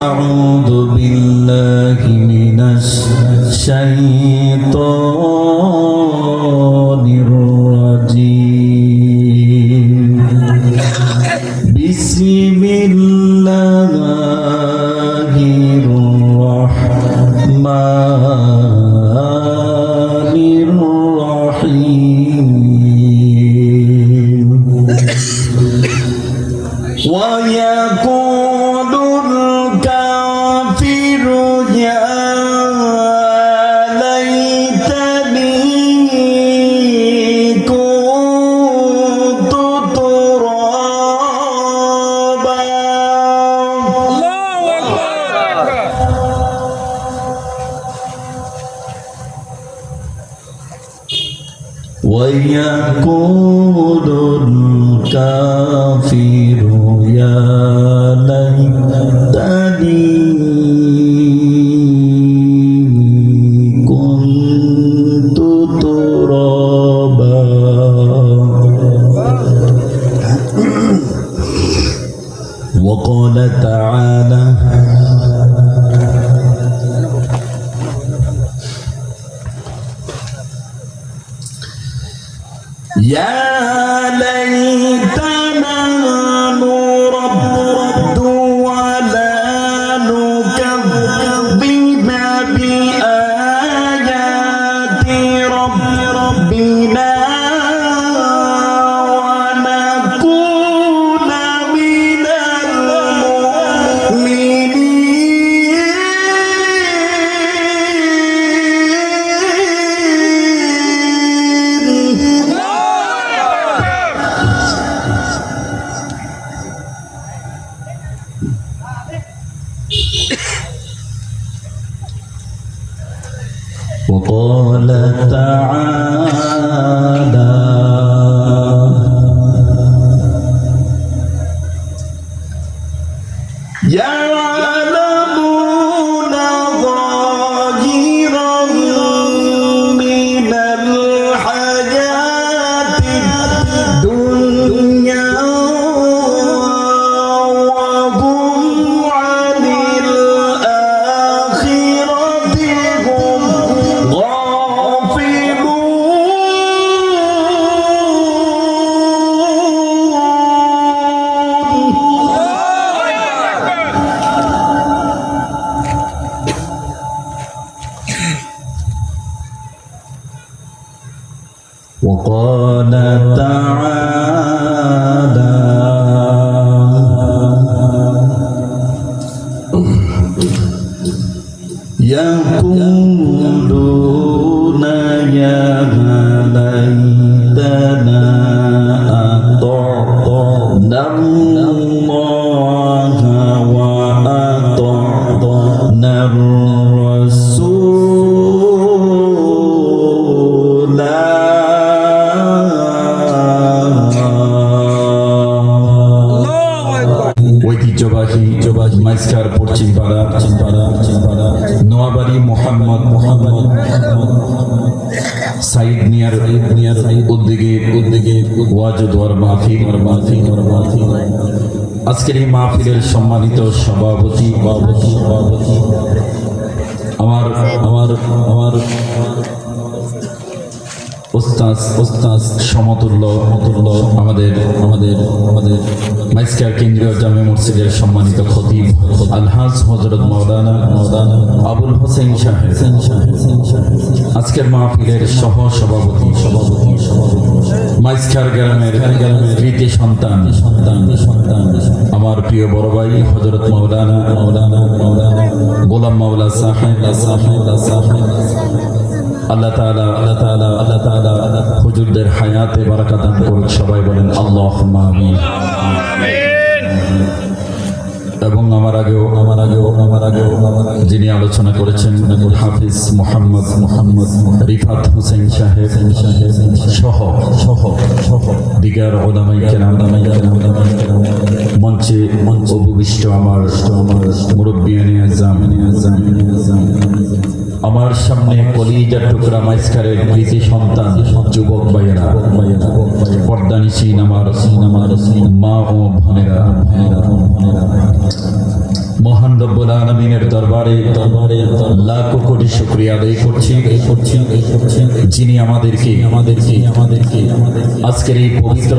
أعوذ بالله من الشيطان الرجيم بسم الله الرحمن الرحيم ويقول الكافر يا ليتني كنت ترابا الله أكبر ويقول الكافر يا ليتني كنت ترابا وقال تعالى يا ليتنا نرد ولا نكذب بآيات ربنا ونكون من المؤمنين وقال تعالى يعلمون ظاهرا من الحياة الدنيا وهم عن الآخرة هم وقال تعالى يقولون يا ليتنا أطعنا الله وأطعنا الرسول ঐতিহ্যবাহী মাইজকার পশ্চিমপাড়া নোয়াবাড়ি মোহাম্মদ সাইদ নিয়ার উদ্যোগে ওয়াজ ও দোয়ার মাহফিল আজকের এই মাহফিলের সম্মানিত সভাপতি আমার ওস্তাদ সমতুল্য আমাদের মাইজকার কেন্দ্রীয় জামে মসজিদের সম্মানিত খতিব আলহাজ হযরত মাওলানা আবুল হোসেন সাহেব আজকের মাহফিলের সহ সভাপতি মাইজকার গ্রামের কৃতি সন্তান আমার প্রিয় বড় ভাই হযরত মাওলানা গোলাম মাওলা সাহেব আল্লাহ তাআলা হুজুরদের হায়াতে বারাকাত দান করুন। সবাই বলেন আল্লাহুম্মা আমিন। এবং আমার আগেও যিনি আলোচনা করেছেন হাফিজ মোহাম্মদ রিফাত হোসেন সাহেব সহ দিগার উলামায়ে কেরাম মঞ্চে উপবিষ্ট আমার মুরব্বিয়ানে আযম আমার সামনে কলিজার টুকরা মাইসখারের কৃতি সন্তান যুবক ভাইয়েরা, পর্দানিসীন আমার মা ও বোনেরা, মহান রব্বুল আলামিনের দরবারে লাখো কোটি শুকরিয়া আদায় করছি যিনি আমাদেরকে আজকের এই পবিত্র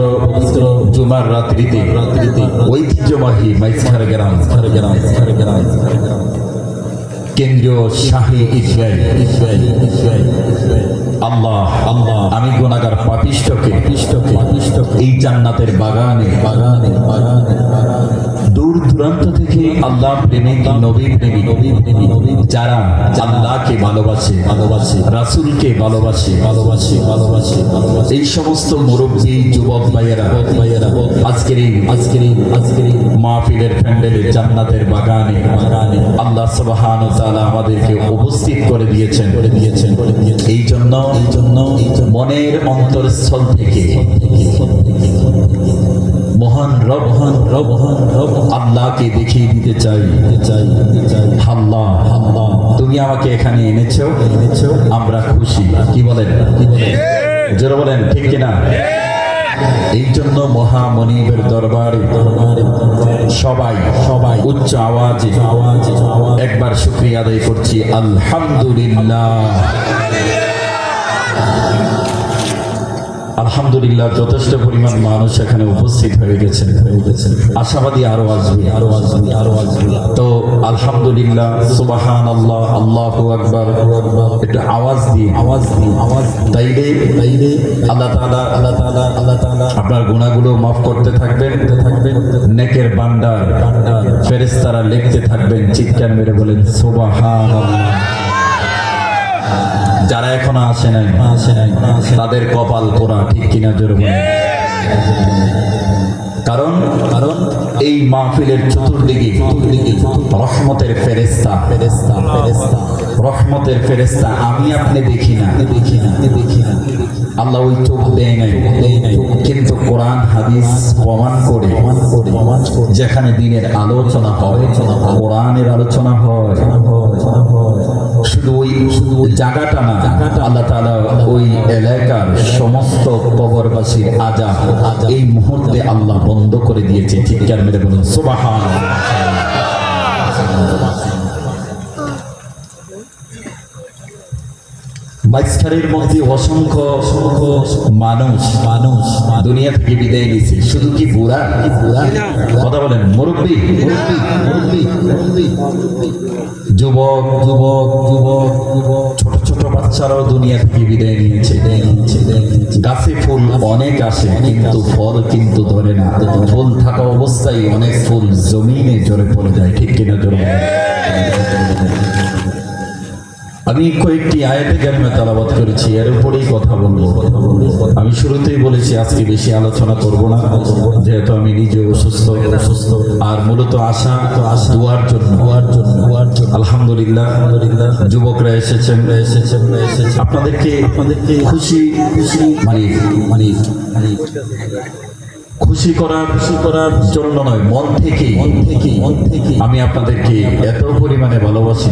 জুমার রাত্রিতে ঐতিহ্যবাহী মাইসখার গ্রাম কেন্দ্রীয় শাহী ঈদগাহ আল্লাহ আমি গুনাহগার পাপিষ্ঠকে এই জান্নাতের বাগানে দূর দূরান্ত থেকে আল্লাহ প্রেমিক নবী প্রেমিক যারা আল্লাহকে ভালোবাসে রাসূলকে ভালোবাসে এই সমস্ত মুরব্বী যুবক ভাইয়েরা আজকের এই মাহফিলের প্যান্ডেলে জান্নাতের বাগানে আল্লাহ সুবহানাহু ওয়া তাআলা আমাদেরকে উপস্থিত করে দিয়েছেন এই জন্য মনের অন্তরস্থল থেকে মহান রব আল্লাহকে দেখিয়ে দিতে চাই আল্লাহ তুমি আমাকে এখানে এনেছো আমরা খুশি। কি বলেন জোরে বলেন ঠিক কিনা? এই জন্য মহামনিবের দরবারে সবাই উচ্চ আওয়াজে একবার শুকরিয়া আদায় করছি আলহামদুলিল্লাহ। আলহামদুলিল্লাহ যথেষ্ট পরিমাণ মানুষ এখানে উপস্থিত হয়ে গেছে, আশাবাদী আরো আসবে। তো আলহামদুলিল্লাহ, সুবহানাল্লাহ, আল্লাহু আকবার একটু আওয়াজ দিয়ে তাইলে আল্লাহ তাআলা আপনার গুনাহগুলো মাফ করতে থাকবেন, নেকের ভান্ডার ফেরেশতারা লিখতে থাকবেন। চিৎকার মেরে বলেন সুবহানাল্লাহ। যারা এখনো আসে নাই তাদের কপাল পোড়া, ঠিক কিনা জোরে বলেন। কারণ এই মাহফিলের চতুর্দিকে রহমতের ফেরেশতা আমি আপনি দেখি না। আল্লাহ ওই চোখ দেয় নাই, কিন্তু কোরআন হাদিস প্রমাণ করে যেখানে দিনের আলোচনা হয়, কোরআনের আলোচনা হয়, শুধু ওই জায়গাটা না, আল্লাহ তাআলা ওই এলাকার সমস্ত কবরবাসীর আযাব এই মুহূর্তে আল্লাহ বন্ধ করে দিয়েছে। চিৎকার মেরে বলুন সুবহানাল্লাহ। মাইসখারের মধ্যে অসংখ্য মানুষ দুনিয়া থেকে বিদায় নিয়েছে। শুধু কি বুড়া কথা বলেন, মুরব্বী যুবক ছোট বাচ্চারাও দুনিয়া থেকে বিদায় নিয়েছে। গাছে ফুল অনেক আসে কিন্তু ফল কিন্তু ধরে না। ফুল থাকা অবস্থায় অনেক ফুল জমিনে ঝরে পড়ে যায়, ঠিক কিনা জোরে? আমি কয়েকটি আয়াতে কারিমা তেলাওয়াত করেছি, এর উপরেই কথা বলবো। আমি শুরুতেই বলেছি আজকে বেশি আলোচনা করব না, যেহেতু আমি নিজে অসুস্থ আর মূলত আশা দুয়ার জন্য। আলহামদুলিল্লাহ যুবকরা এসেছেন, আপনাদেরকে খুশি মানে খুশি করার জন্য নয়, মন থেকে আমি আপনাদেরকে এত পরিমাণে ভালোবাসি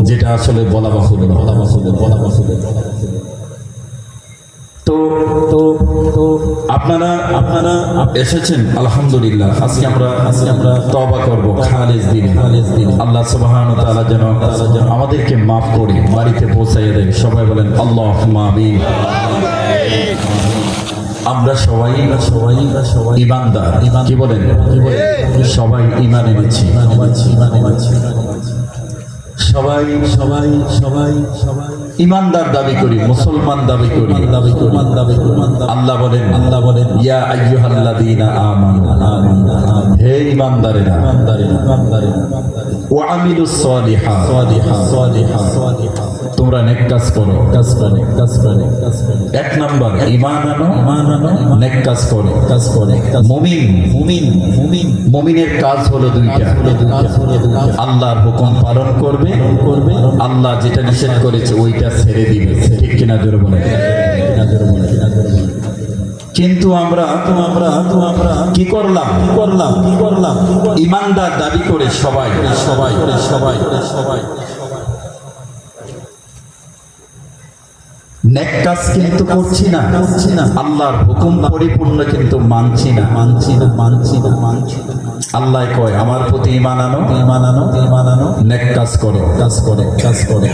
যেটা আসলে বলা বাহুল্য। তো আপনারা এসেছেন আলহামদুলিল্লাহ। আজকে আমরা তওবা করব খালিস দিনে। আল্লাহ সুবহানাহু ওয়া তাআলা যেন আমাদেরকে মাফ করে বাড়িতে পৌঁছাইয়ে দেয়। সবাই বলেন আল্লাহুম্মা আমিন। আমরা সবাই ঈমানদার, কি বলেন? সবাই ঈমান এনেছি, সবাই ঈমানদার দাবি করি, মুসলমান দাবি করি। আল্লাহ বলেন ইয়া আইয়ুহাল্লাযীনা আমানু, হে ঈমানদারেরা, ওয়া আমিলুস সালিহাত, তোমরা নেক কাজ করো। এক নাম্বার ঈমান আনো, নেক কাজ করো। মুমিনের কাজ হলো দুইটা, আল্লাহর হুকুম পালন করবে, আল্লাহ যেটা নিষেধ করেছে ওইটা ছেড়ে দিবে, ঠিক কিনা জোরে বলেন। কিন্তু আমরা কি করলাম? ঈমানদার দাবি করে সবাই নেক কাজ কিন্তু করছি না, আল্লাহর হুকুম পরিপূর্ণ কিন্তু মানছি না। আল্লাহ কয় আমার প্রতি ঈমান আনো, নেক কাজ করো।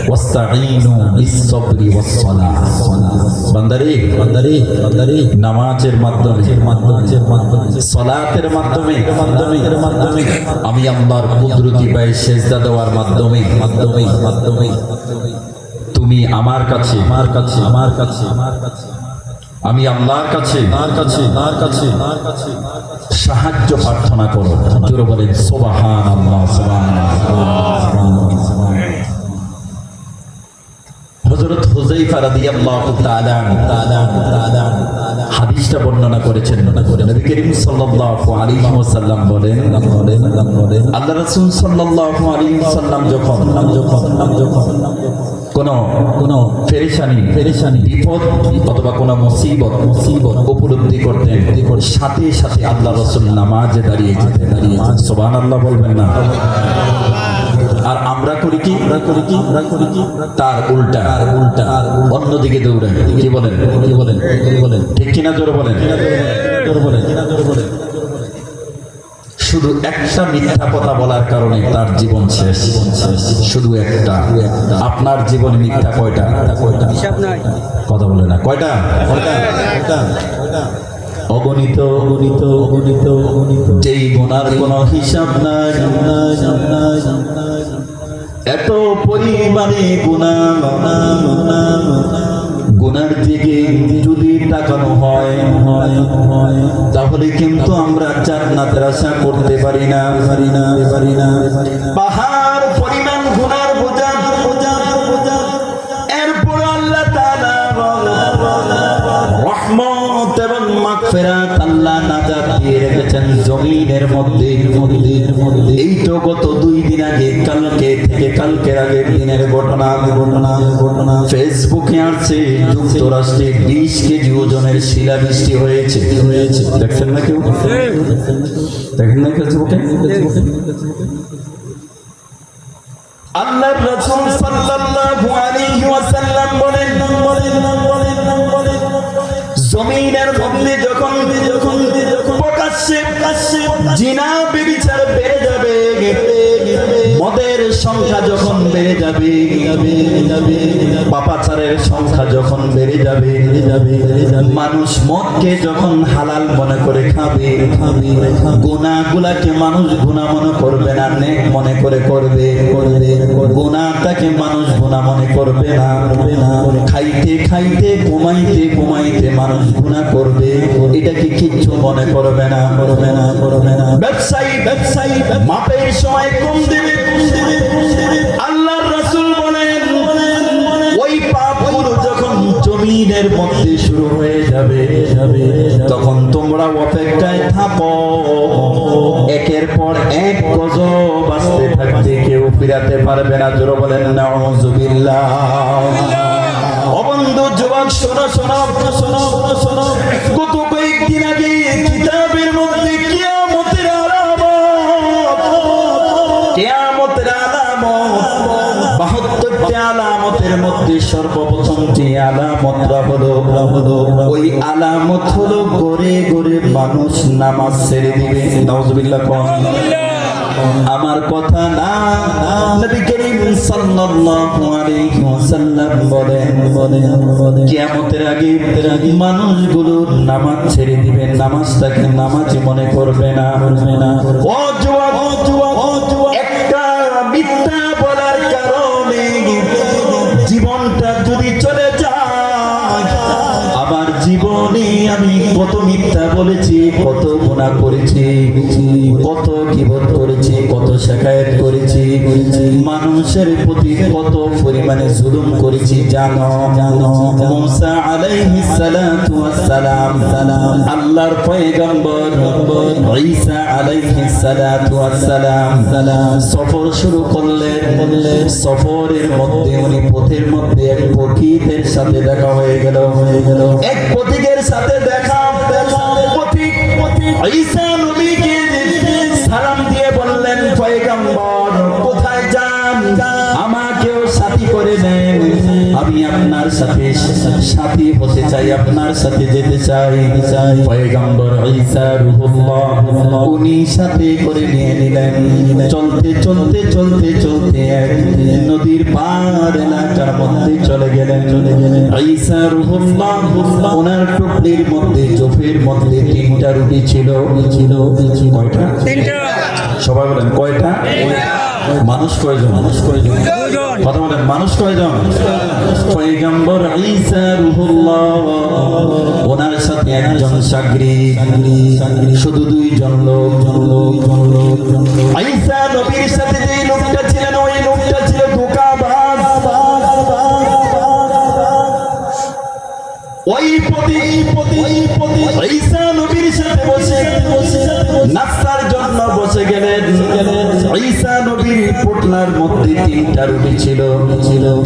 ওয়াস্তাঈনু বিস-সাবরি ওয়াস-সালাহ। বান্দারে নামাজের মাধ্যমে, সালাতের মাধ্যমে, আমি আল্লাহর কুদরতি পায়ে সিজদা দেওয়ার মাধ্যমে তুমি আমার কাছে আমি আল্লাহর কাছে সাহায্য প্রার্থনা করো। জোরে বলেন সুবহানাল্লাহ, সুবহানাল্লাহ। হযরত হুযায়ফা রাদিয়াল্লাহু তাআলা হাদিসটা বর্ণনা করেছেন। নবী করিম সাল্লাল্লাহু আলাইহি ওয়াসাল্লাম বলেন, আল্লাহ রাসূল সাল্লাল্লাহু আলাইহি ওয়াসাল্লাম যখন কোন পেরেশানি বিপদ অথবা কোন মুসিবত উপলব্ধি করতেন, সাথে সাথে আল্লাহ রাসূল নামাজে দাঁড়িয়ে যেতেন। সুবহানাল্লাহ বলবেন না? আর আমরা করি কি তার উল্টা অন্যদিকে দৌড়াই। কি বলেন ঠিক কিনা? জোরে বলেন। শুধু একটা মিথ্যা কথা বলার কারণে তার জীবন শেষ। শুধু একটা। আপনার জীবনে মিথ্যা কয়টা? কথা বলে না। কয়টা? অগণিত। যেই গুনার কোনো হিসাব নাই। এত পরিমাণে গুনার দিকে যদি তাকানো হয় তাহলে কিন্তু আমরা জান্নাতের আশা করতে পারি না। পাহাড় পরিমাণ গুনার বোঝা। এরপর আল্লাহ তাআলা রহমত এবং মাগফিরাত আল্লাহ নাজাত দিয়ে রেখেছেন জমিনের মধ্যে। এই তো গত 2 দিন আগে, কালকের আগের দিনের ঘটনা। ফেসবুকে আসছে যুক্তরাষ্ট্রে 20 কেজি ওজনের শিলাবৃষ্টি হয়েছে। দেখছেন না কেউ? দেখেন না ফেসবুকে? আল্লাহর রাসূল সাল্লাল্লাহু আলাইহি ওয়াসাল্লাম বলেন জমিনের মধ্যে যখন প্রকাশ্যে জিনা ব্যভিচার বেড়ে যাবে, মদের সংখ্যা যখন বেড়ে যাবে, পাপাচারের সংখ্যা যখন বেড়ে যাবে, মানুষ মদকে যখন হালাল মনে করে খাবে, গুনাহগুলাকে মানুষ গুনাহ মনে করবে না, নেক মনে করে করবে। গুনাহটাকে মানুষ গুনাহ মনে করবে না। খাইতে ঘুমাইতে মানুষ গুনাহ করবে, এটাকে কিচ্ছু মনে করবে না। ব্যবসায়ী মাপের সময় কম দেবে। আল্লাহর রাসূল বলেন ওই পাপগুলো যখন জমিনের মধ্যে শুরু হয়ে যাবে তখন তোমরা অপেক্ষায় থাকো। একের পর এক গজব আসতে থাকবে, কেউ ফিরাতে পারবে না। জোরে বলেন নাউযুবিল্লাহ। অবন্ধু যুবক শোনো। গত কয়েকদিন আগে কিতাবের মধ্যে কিয়ামতের আলামত 72টি আলামতের মধ্যে সর্বপ্রথমটি আলামতটা হলো ওই আলামত হলো ঘরে মানুষ নামাজ ছেড়ে দিবে। নাউযুবিল্লাহ। আমার কথা না, নবী করিম সাল্লাল্লাহু আলাইহি ওয়াসাল্লাম বলেন কিয়ামতের আগে মানুষগুলো নামাজ ছেড়ে দিবে, নামাজটাকে নামাজ মনে করবে না। ও যুবক, একটা মিথ্যা বলার কারণে জীবনটা যদি চলে যায়। আমার জীবনে আমি কত মিথ্যা বলেছি, কত গুনাহ করেছি, কত গীবত করেছি, কত শিকায়ত করেছি, মানুষের প্রতি কত পরিমাণে জুলুম করেছি জানো। মুসা আলাইহিস সালাতু ওয়াস সালাম, আল্লাহর পয়গম্বর ঈসা আলাইহিস সালাতু ওয়াস সালাম সফর শুরু করলেন। সফরের মধ্যে উনি পথের মধ্যে এক পথিকের সাথে দেখা হয়ে গেল। এক পথিকের সাথে দেখা, পথিক ঈসা নবীকে সালাম দিয়ে বললেন, পয়গম্বর কোথায় যান? আমাকেও সাথী করে নেন, আমি আপনার সাথে সাথী হতে চাই, আপনার সাথে যেতে চাই। পয়গম্বর ঈসা রূহুল্লাহ উনি সাথে করে নিয়ে নিলেন। চলতে চলতে চলতে চলতে এক নদীর পার এলাকার মধ্যে চলে গেলেন। ঈসা রূহুল্লাহ ওনার টুকরির মধ্যে জোফের মধ্যে 3টা রুটি ছিল। কয়টা? 3টা। সবাই বলেন কয়টা? মানুষ কয়জন? কথা বলেন মানুষ কয়জন? পয়গম্বর ঈসা রূহুল্লাহ ওনার সাথে একজন সাগরিদ, শুধু 2 জন লোক। ঈসা নবীর সাথে যে লোকটা ছিলেন ওই লোকটা ছিল ধোঁকাবাজ। ওই ঈসা নবীর সাথে বসে নাস্তার জন্য বসে গেলেন। ঈসা নবীর পোটলার মধ্যে 3টা রুটি ছিল।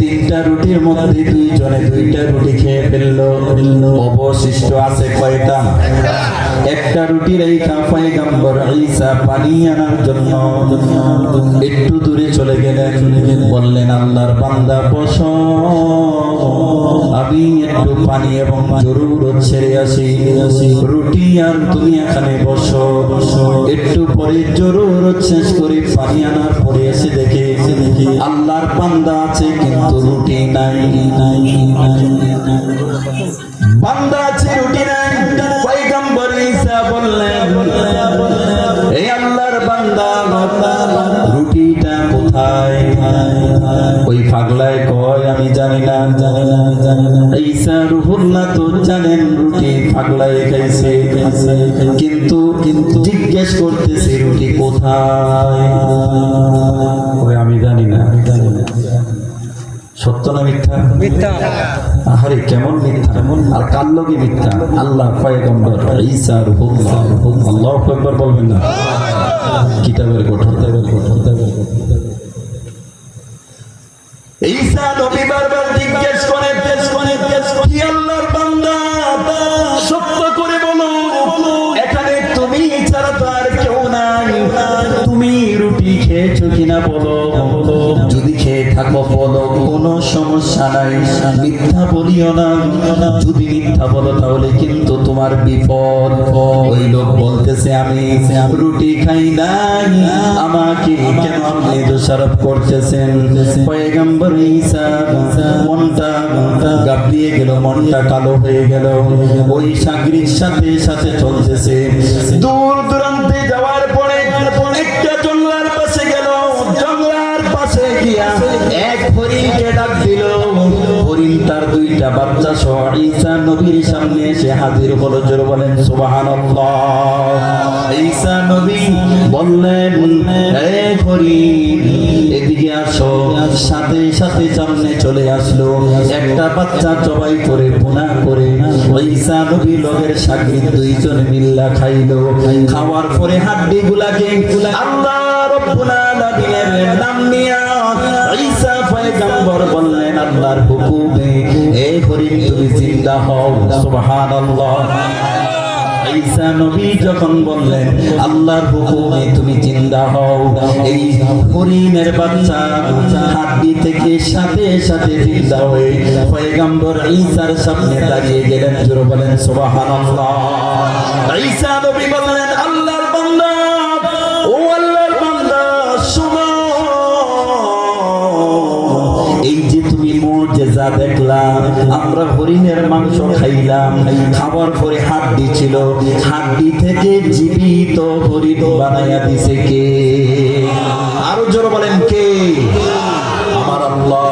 3টা রুটির মধ্যে 2 জনে 2টা রুটি খেয়ে ফেললো। অবশিষ্ট আছে কয়টা? একটা রুটি রেখা পয়গম্বর ঈসা পানি আনার জন্য একটু দূরে চলে গেলেন। বললেন আল্লাহর বান্দা বসো, আমি একটু পানি এবং জরুরত ছেড়ে আসি। রুটি আর তুমি এখানে বসো। একটু পরে জরুরত শেষ করে পানি আনার পরে এসে দেখে আল্লাহর বান্দা আছে কিন্তু রুটি নাই। বান্দা আছে রুটি নাই। পয়গম্বর ঈসা বললেন এই আল্লাহর বান্দা রুটিটা কোথায়? ওই পাগলায় কয় আমি জানি না। ঈসা রূহুল্লাহ তো জানেন রুটি পাগলায় খাইছে, কিন্তু জিজ্ঞেস করতেছে রুটি কোথায়? আমি জানি না। সত্য না মিথ্যা? আরে কেমন মিথ্যা, আর কার লগে মিথ্যা? আল্লাহ পয়গম্বর ঈসা রূহুল্লাহ। আল্লাহু আকবার বলবেন না? কিতাবের গঠন। ঈসা নবী বারবার জিজ্ঞেস করে কি আল্লাহর বান্দা সত্য করে বলো, এখানে তুমি ছাড়া তো আর কেউ নাই। তুমি রুটি খেয়েছো কিনা বলো, যদি খেয়ে থাকো বলো, কোনো সমস্যা নাই, মিথ্যা বলিও না। যদি মিথ্যা বলো তাহলে কিন্তু তোমার বিপদ। ওই লোক বলতেছে আমি রুটি খাই নাই, আমাকে কেন আপনি দোষারোপ করতেছেন? পয়গম্বর ঈসা মনটা গাবড়িয়ে গেল, মনটা কালো হয়ে গেল। ওই সাগরির সাথে সাথে চলতেছে। দূর দূরান্তে যাওয়ার পরে একটা জঙ্গলার পাশে গেল। জঙ্গলার পাশে গিয়া এক হরিণকে ডাক দিল। হরিণ তার 2টা বাচ্চা সহ ঈসা নবীর সামনে এসে হাজির হলো। জোরে বলেন সুবহানাল্লাহ। ঈসা নবী বললেন হে হরিণ এদিকে আসো। সাথে সাথে সামনে চলে আসলো। একটা বাচ্চা জবাই করে ভুনা করে ঈসা নবী লগের সাগরিদ 2 জন মিল্লা খাইলো। খাওয়ার পরে হাড্ডি গুলাকে আল্লাহ রব্বুল আলামিনের নাম নিয়া ঈসা পয়গম্বর বললেন আল্লাহর হুকুমে এ হরিণ তুমি জিন্দা হও। সুবহানাল্লাহ। ঈসা নবী যখন বললেন আল্লাহর হুকুমে তুমি জিন্দা হও, এই হরিণের বাচ্চা হাড্ডি থেকে সাথে সাথে জিন্দা হয়ে পয়গম্বর ঈসার সামনে দাঁড়িয়ে গেলেন। জোরে বলেন সুবহানাল্লাহ। ঈসা নবী বললেন আল্লাহর বান্দা, ও আল্লাহর বান্দা শুনো, এই যে তুমি মুজিজা দেখলাম, আমরা হরিণের মাংস খাইলাম, খাবার পরে হাড্ডি ছিল, হাড্ডি থেকে জীবিত হরিণ বানাইয়া দিছে কে? আরো জোরে বলেন কে? আমার আল্লাহ।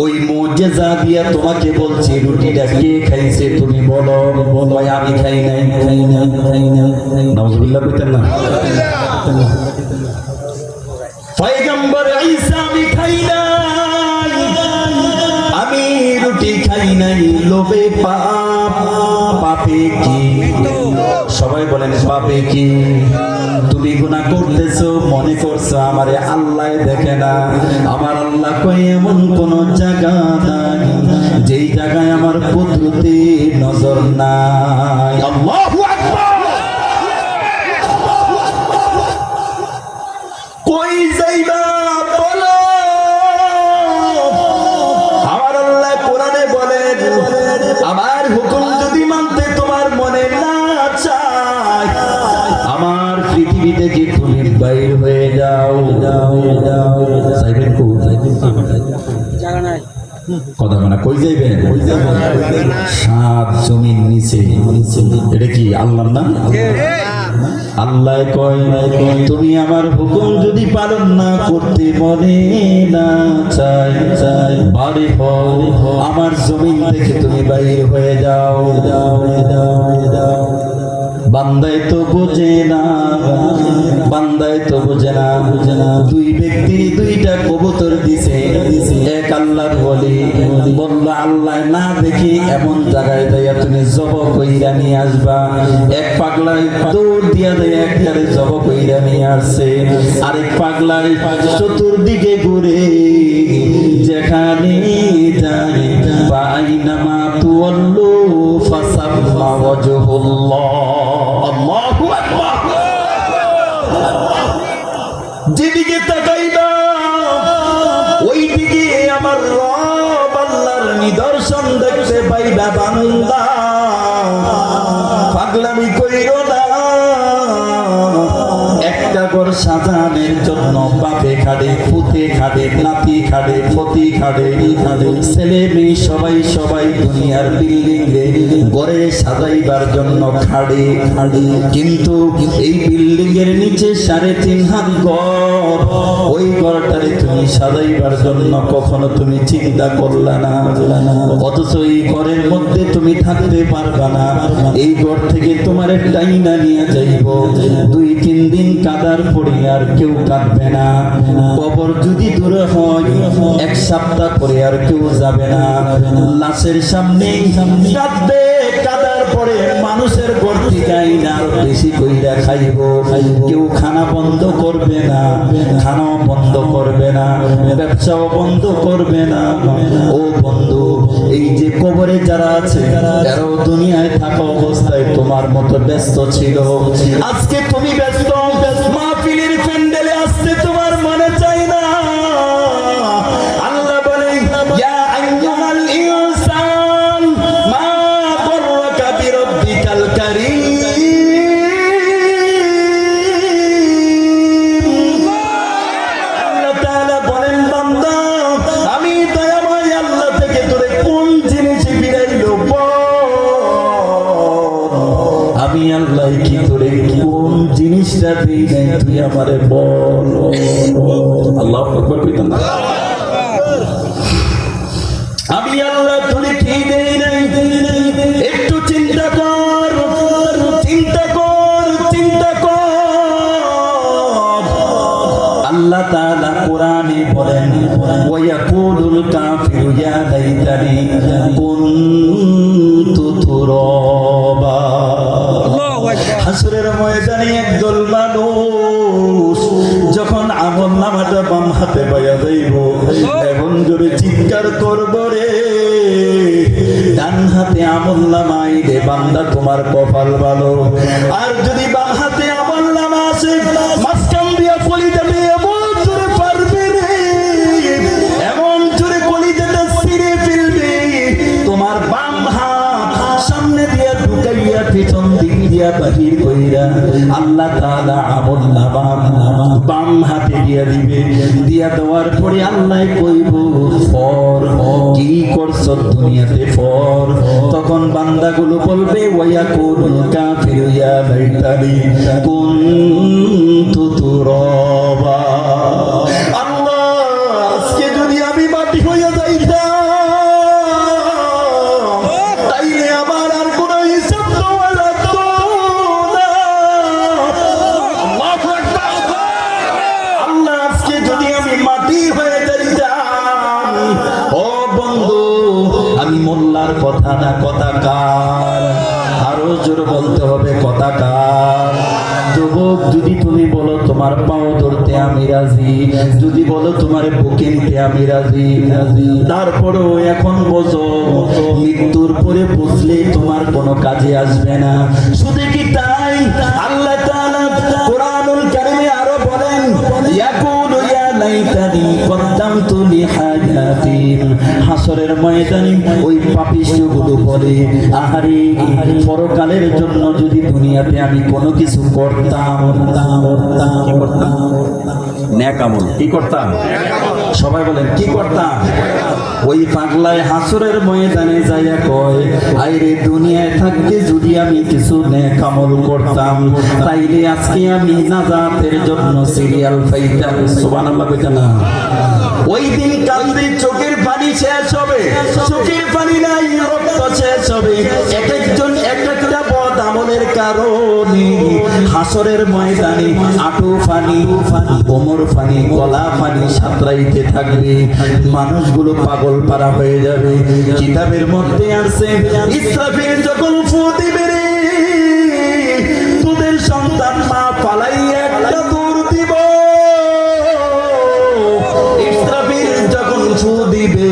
ওই মুজিজা দিয়া তোমাকে বলছি রুটিটা কে খাইছে তুমি বলো। আমি খাই নাই। নাউজুবিল্লাহ কইতেন না? পয়গম্বর ঈসা আমি খাই নাই, আমি রুটি খাই নাই। লোভে পাপে কি? সবাই বলেন পাপে কি? তুমি গুনাহ করতেছো, মনে করছো আমারে আল্লাহ দেখে না। আমার আল্লাহ কই এমন কোন জায়গা নাই যেই জায়গায় আমার কুদরতের নজর নাই। আল্লাহু আকবার। কই যাইবা বলো, আমার আল্লাহ কথা মানে কই যাইবেন? সাত জমিন নিচে। এটা কি আল্লাহর নাম? আল্লাহ কয় তুমি আমার হুকুম যদি পালন না করতে মনে না চাই বাড়ি হও, আমার জমিন থেকে তুমি বাইরে হয়ে যাও। বান্দায় তো বোঝে না, বান্দায় তো বোঝে না। দুই ব্যক্তি দুইটা কবুতর দিছে, এক আল্লাহর বলি বলল আল্লাহ না দেখি এমন জায়গায় যাইয়া তুমি জব কইরা নিয়ে আসবা। এক পাগলায় দৌড় দিয়া দেয় একটারে জব কইরা নিয়ে আসছে, আরেক পাগলায় চতুর্দিকে ঘুরে যেখানে যায় বাইনামা তুওয়াল্লু ফাসাম্মা ওয়াজহুল্লাহ। আল্লাহু আকবার। যেদিকে তাকাইবা ওই দিকে আমার রব আল্লাহর নিদর্শন দেখতে পাইবা। বান্দা পাগলামি কইরো না। একটা ঘর সাজানোর জন্য বাপে খাড়ে, পুতে খাড়ে, নাতি খাড়ে, পতি খাড়ে, ছেলে মেয়ে সবাই দুনিয়ার বিল্ডিং রে ঘরে সাজাইবার জন্য খাড়ে। কিন্তু এই বিল্ডিং এর নিচে 3.5 হাত ঘর, ওই ঘরটারে তুমি সাজাইবার জন্য কখনো তুমি চিন্তা করলা না। অথচ এই ঘরের মধ্যে তুমি থাকতে পারবা না। এই ঘর থেকে তোমার টাইনা নিয়ে যাইব। 2-3 দিন কাদার পড়ে আর কেউ কাঁদবে না। কবর যদি দূরে হয় 1 সপ্তাহ পরে আর কেউ যাবে না। লাশের সামনে কাঁদবে, কাদার পরে মানুষের ঘর থেকে আইনা বেশি কইরা খাইব। কেউ খানা বন্ধ করবে না, খানাও বন্ধ করবে না, ব্যবসাও বন্ধ করবে না। ও বন্ধু, এই যে কবরে যারা আছে এরাও দুনিয়ায় থাকা অবস্থায় তোমার মতো ব্যস্ত ছিল। আজকে তুমি ব্যস্ত, মাহফিলের প্যান্ডেলে আসতে তোমার মনে চাই না। আল্লাহ বলে ইয়া আইয়ুহাল ইনসান মা গররাকা বিরাব্বিকাল কারীম। আল্লাহ তাআলা বলেন বান্দা আমি দয়াময় আল্লাহ থেকে তোরে কোন জিনিস ফিরাইলো বল। আমি আল্লাহ কি তোরে কোন জিনিসটা দিই নাই তুই আমারে বল। আল্লাহু আকবার কইতাম না? আমি আল্লাহ তোরে কি দেই নাই একটু চিন্তা কর, চিন্তা কর, চিন্তা কর। আল্লাহ তাআলা কোরআনে বলেন ওয়া ইয়াকুলুল কাফিরু ইয়া লাইতানি কুনতু তুরাবা। হাসরের ময়দানে একদল মানুষ যখন আমলনামাটা বাম হাতে পাইয়া যাইব এমন জোরে চিৎকার করব রে ডান হাতে আমলনামা আইলে বান্দা তোমার কপাল ভালো। আর যদি বাম হাতে আমলনামা আসে মাঝখান দিয়া কলিজাটা এমন জোরে পারবে রে, এমন জোরে কলিজাটা ছিঁড়ে ফেলবে। তোমার বাম হাত সামনে দিয়া ঢুকাইয়া পিছন দিক দিয়া বাহির কইরা আল্লাহ তাআলা আমলনামা বাম হাতে দিয়া দিবে। দিয়া দেওয়ার পরে আল্লাহ কইব ফর কি করছো দুনিয়াতে ফর। তখন বান্দাগুলো বলবে ওয়া কুল কাফিরু ইয়া লাইতানি কুনতু তুরাবা। আল্লাহ আজকে যদি আমি মাটি হইয়া যাইতাম তাইলে আমার আর কোনো হিসাব দেওয়া লাগতো না। আল্লাহু আকবার। আল্লাহ আজকে যদি আমি মাটি হয়ে যাইতাম, ও বন্ধু আমি মোল্লার কথা না, কথা কার? আরো জোরে বলতে হবে কথা কার? যুবক যদি তুমি বলো তোমার পাও ধরতে আমি রাজি, যদি বলো তোমার বুকে নিতে আমি রাজি, তারপরেও এখন বোঝো মৃত্যুর পরে বুঝলে তোমার কোনো কাজে আসবে না। শুধু কি তাই? আল্লাহ তাআলা কোরআনুল কারীমে আরো বলেন ইয়াকুলু ইয়া লাইতানি কদ্দামতু লিহায়াতি। হাসরের ময়দানে ওই পাপিষ্ঠগুলো বলে, আহারে পরকালের জন্য যদি দুনিয়াতে আমি কোনো কিছু করতাম, কি করতাম? নেক আমল। কি করতাম? সবাই বলেন কি করতাম? ওই পাগলায় হাসরের ময়দানে যাইয়া কয়, আইরে দুনিয়ায় থাকতে যদি আমি কিছু নেক আমল করতাম, তাইলে আজকে আমি নাজাতের জন্য সিরিয়াল পাইতাম। সুবহানাল্লাহ কইতা না? ওই দিন কাঁদতে চোখের পানি শেষ হবে, চোখের পানি নাই, রক্ত শেষ হবে, এক একজন এক একটা বদ আমলের কারণে হাসরের ময়দানে আঁটু ফানি, কোমর ফানি, গলা ফানি সাঁতরাইতে থাকবে। মানুষগুলো পাগল পারা হয়ে যাবে। কিতাবের মধ্যে আছে, ইসরাফিল যখন ফু দিবে রে, তোদের সন্তান মা পালাইয়া একটা দূর দিব। ইসরাফিল যখন ফু দিবে,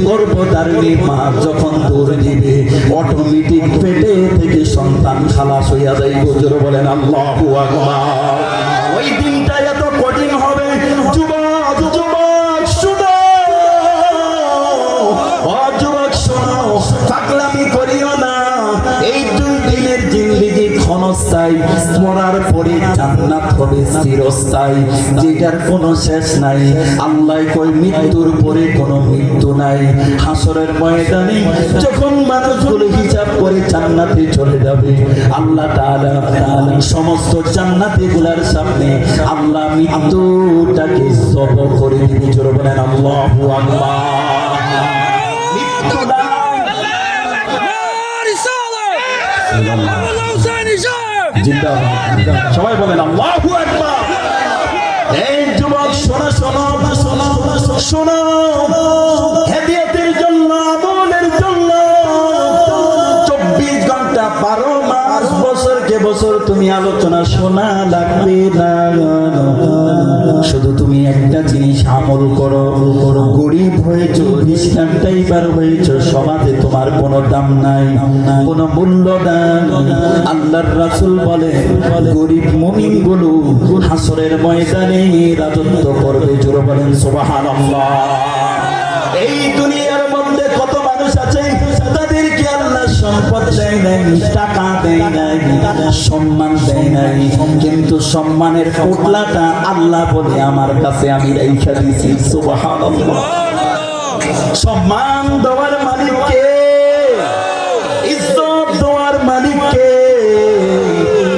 গর্ভধারিণী মা যখন দূর দিবে, অটোমেটিক পেটে থেকে সন্তান খালাস হইয়া যায়। হুজুর বলেন আল্লাহু আকবার। ওই দিনটা এত কঠিন হবে। যুবক যুবক শুনো, ও যুবক শোনো, পাগলামি করিও না। এই 2 দিনের জিন্দেগি ক্ষণস্থায়ী, মরার পরে জান্নাত হবে চিরস্থায়ী, যেটার কোনো শেষ নাই। আল্লাহ কই মৃত্যুর পরে কোনো মৃত্যু নাই। হাসরের ময়দানে যখন মানুষগুলো হিসাব করে জান্নাতে চলে যাবে, আল্লাহ তাআলা সমস্ত জান্নাতীগুলোর সামনে আল্লাহ মৃত্যুটাকে জব করে দিবে। জোরে বলেন আল্লাহু আকবার। মৃত্যু নাই। সবাই বলেন আল্লাহু আকবার। এই যুবক শোনো শোনো শোনো শোনো, হেদিয়াতের জন্য, আমলের জন্য 24 ঘন্টা 12 মাস বছরকে বছর তুমি আলোচনা শোনা লাগবে না। শুধু তুমি একটা জিনিস আমল করো। গরিব হয়েছ, খ্রিস্টানটাই বার হয়েছ, সমাজে তোমার কোনো দাম নাই, কোনো মূল্য নাই। আল্লাহর রাসূল বলে, গরিব মুমিনগুলো হাসরের ময়দানে রাজত্ব করবে। জোরে বলেন সুবহানাল্লাহ। এই দুনিয়ার মধ্যে কত মানুষ আছে তাদেরকে আল্লাহ সম্পদ দেয় নাই, টাকা দেয় নাই, সম্মান দেয় নাই, কিন্তু সম্মানের পোটলাটা আল্লাহ বলে আমার কাছে আমি রাইখা দিয়েছি। সুবহানাল্লাহ। সম্মান দেওয়ার মালিক কে? ইজ্জত দেওয়ার মালিক কে?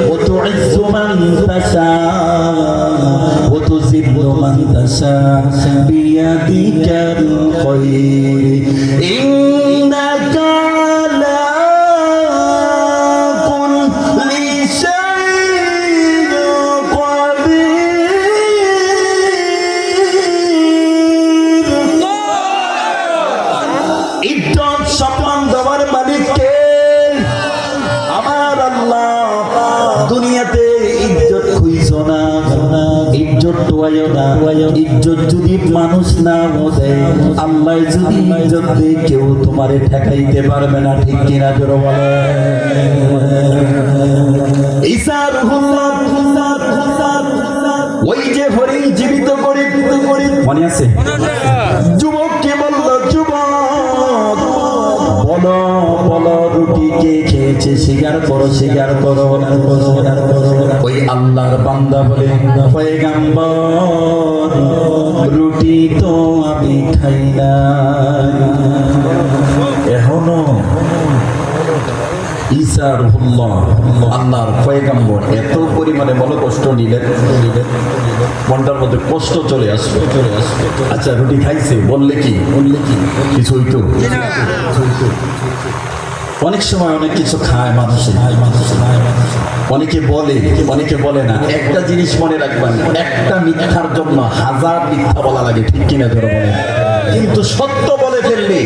ওয়া তুইজ্জু মান তাশা ওয়া তুযিল্লু মান তাশা বিয়াদিকাল খায়র ইন্নাকা আলা কুল্লি শাইইন কাদির। ইজ্জত সম্মান দেওয়ার মালিক কে? আমার আল্লাহ। দুনিয়াতে ইজ্জত খুঁজো না, ইজ্জত টোয়াইও না। ইজ্জত যদি মানুষ না দেয়, আল্লাহ যদি ইজ্জত দেয়, কেউ তোমারে ঠেকাইতে পারবে না। ঠিক কিনা জোরে বলে? ঈসা রুহুল্লাহ, ওই যে হরিণ জীবিত করে মনে আছে? যুবককে বলল, যুবক বলো বলো, রুটি কে খেয়েছে? স্বীকার করো, স্বীকার করো। ওই আল্লাহর বান্দা বলে, পয়গম্বর রুটি তো আমি খাই না। এখনো ঈসা রুহুল্লাহ আল্লাহর পয়গম্বর এত পরিমাণে কষ্ট নিলেন, মনটার মধ্যে কষ্ট চলে আসবে। আচ্ছা রুটি খাইছে বললে কি কিছু হইতো? অনেক সময় অনেক কিছু খায় মানুষ, অনেকে বলে অনেকে বলে না। একটা জিনিস মনে রাখবেন, একটা মিথ্যার জন্য 1000 মিথ্যা বলা লাগে। ঠিক কিনা ধরে বলে? কিন্তু সত্য বলে ফেললে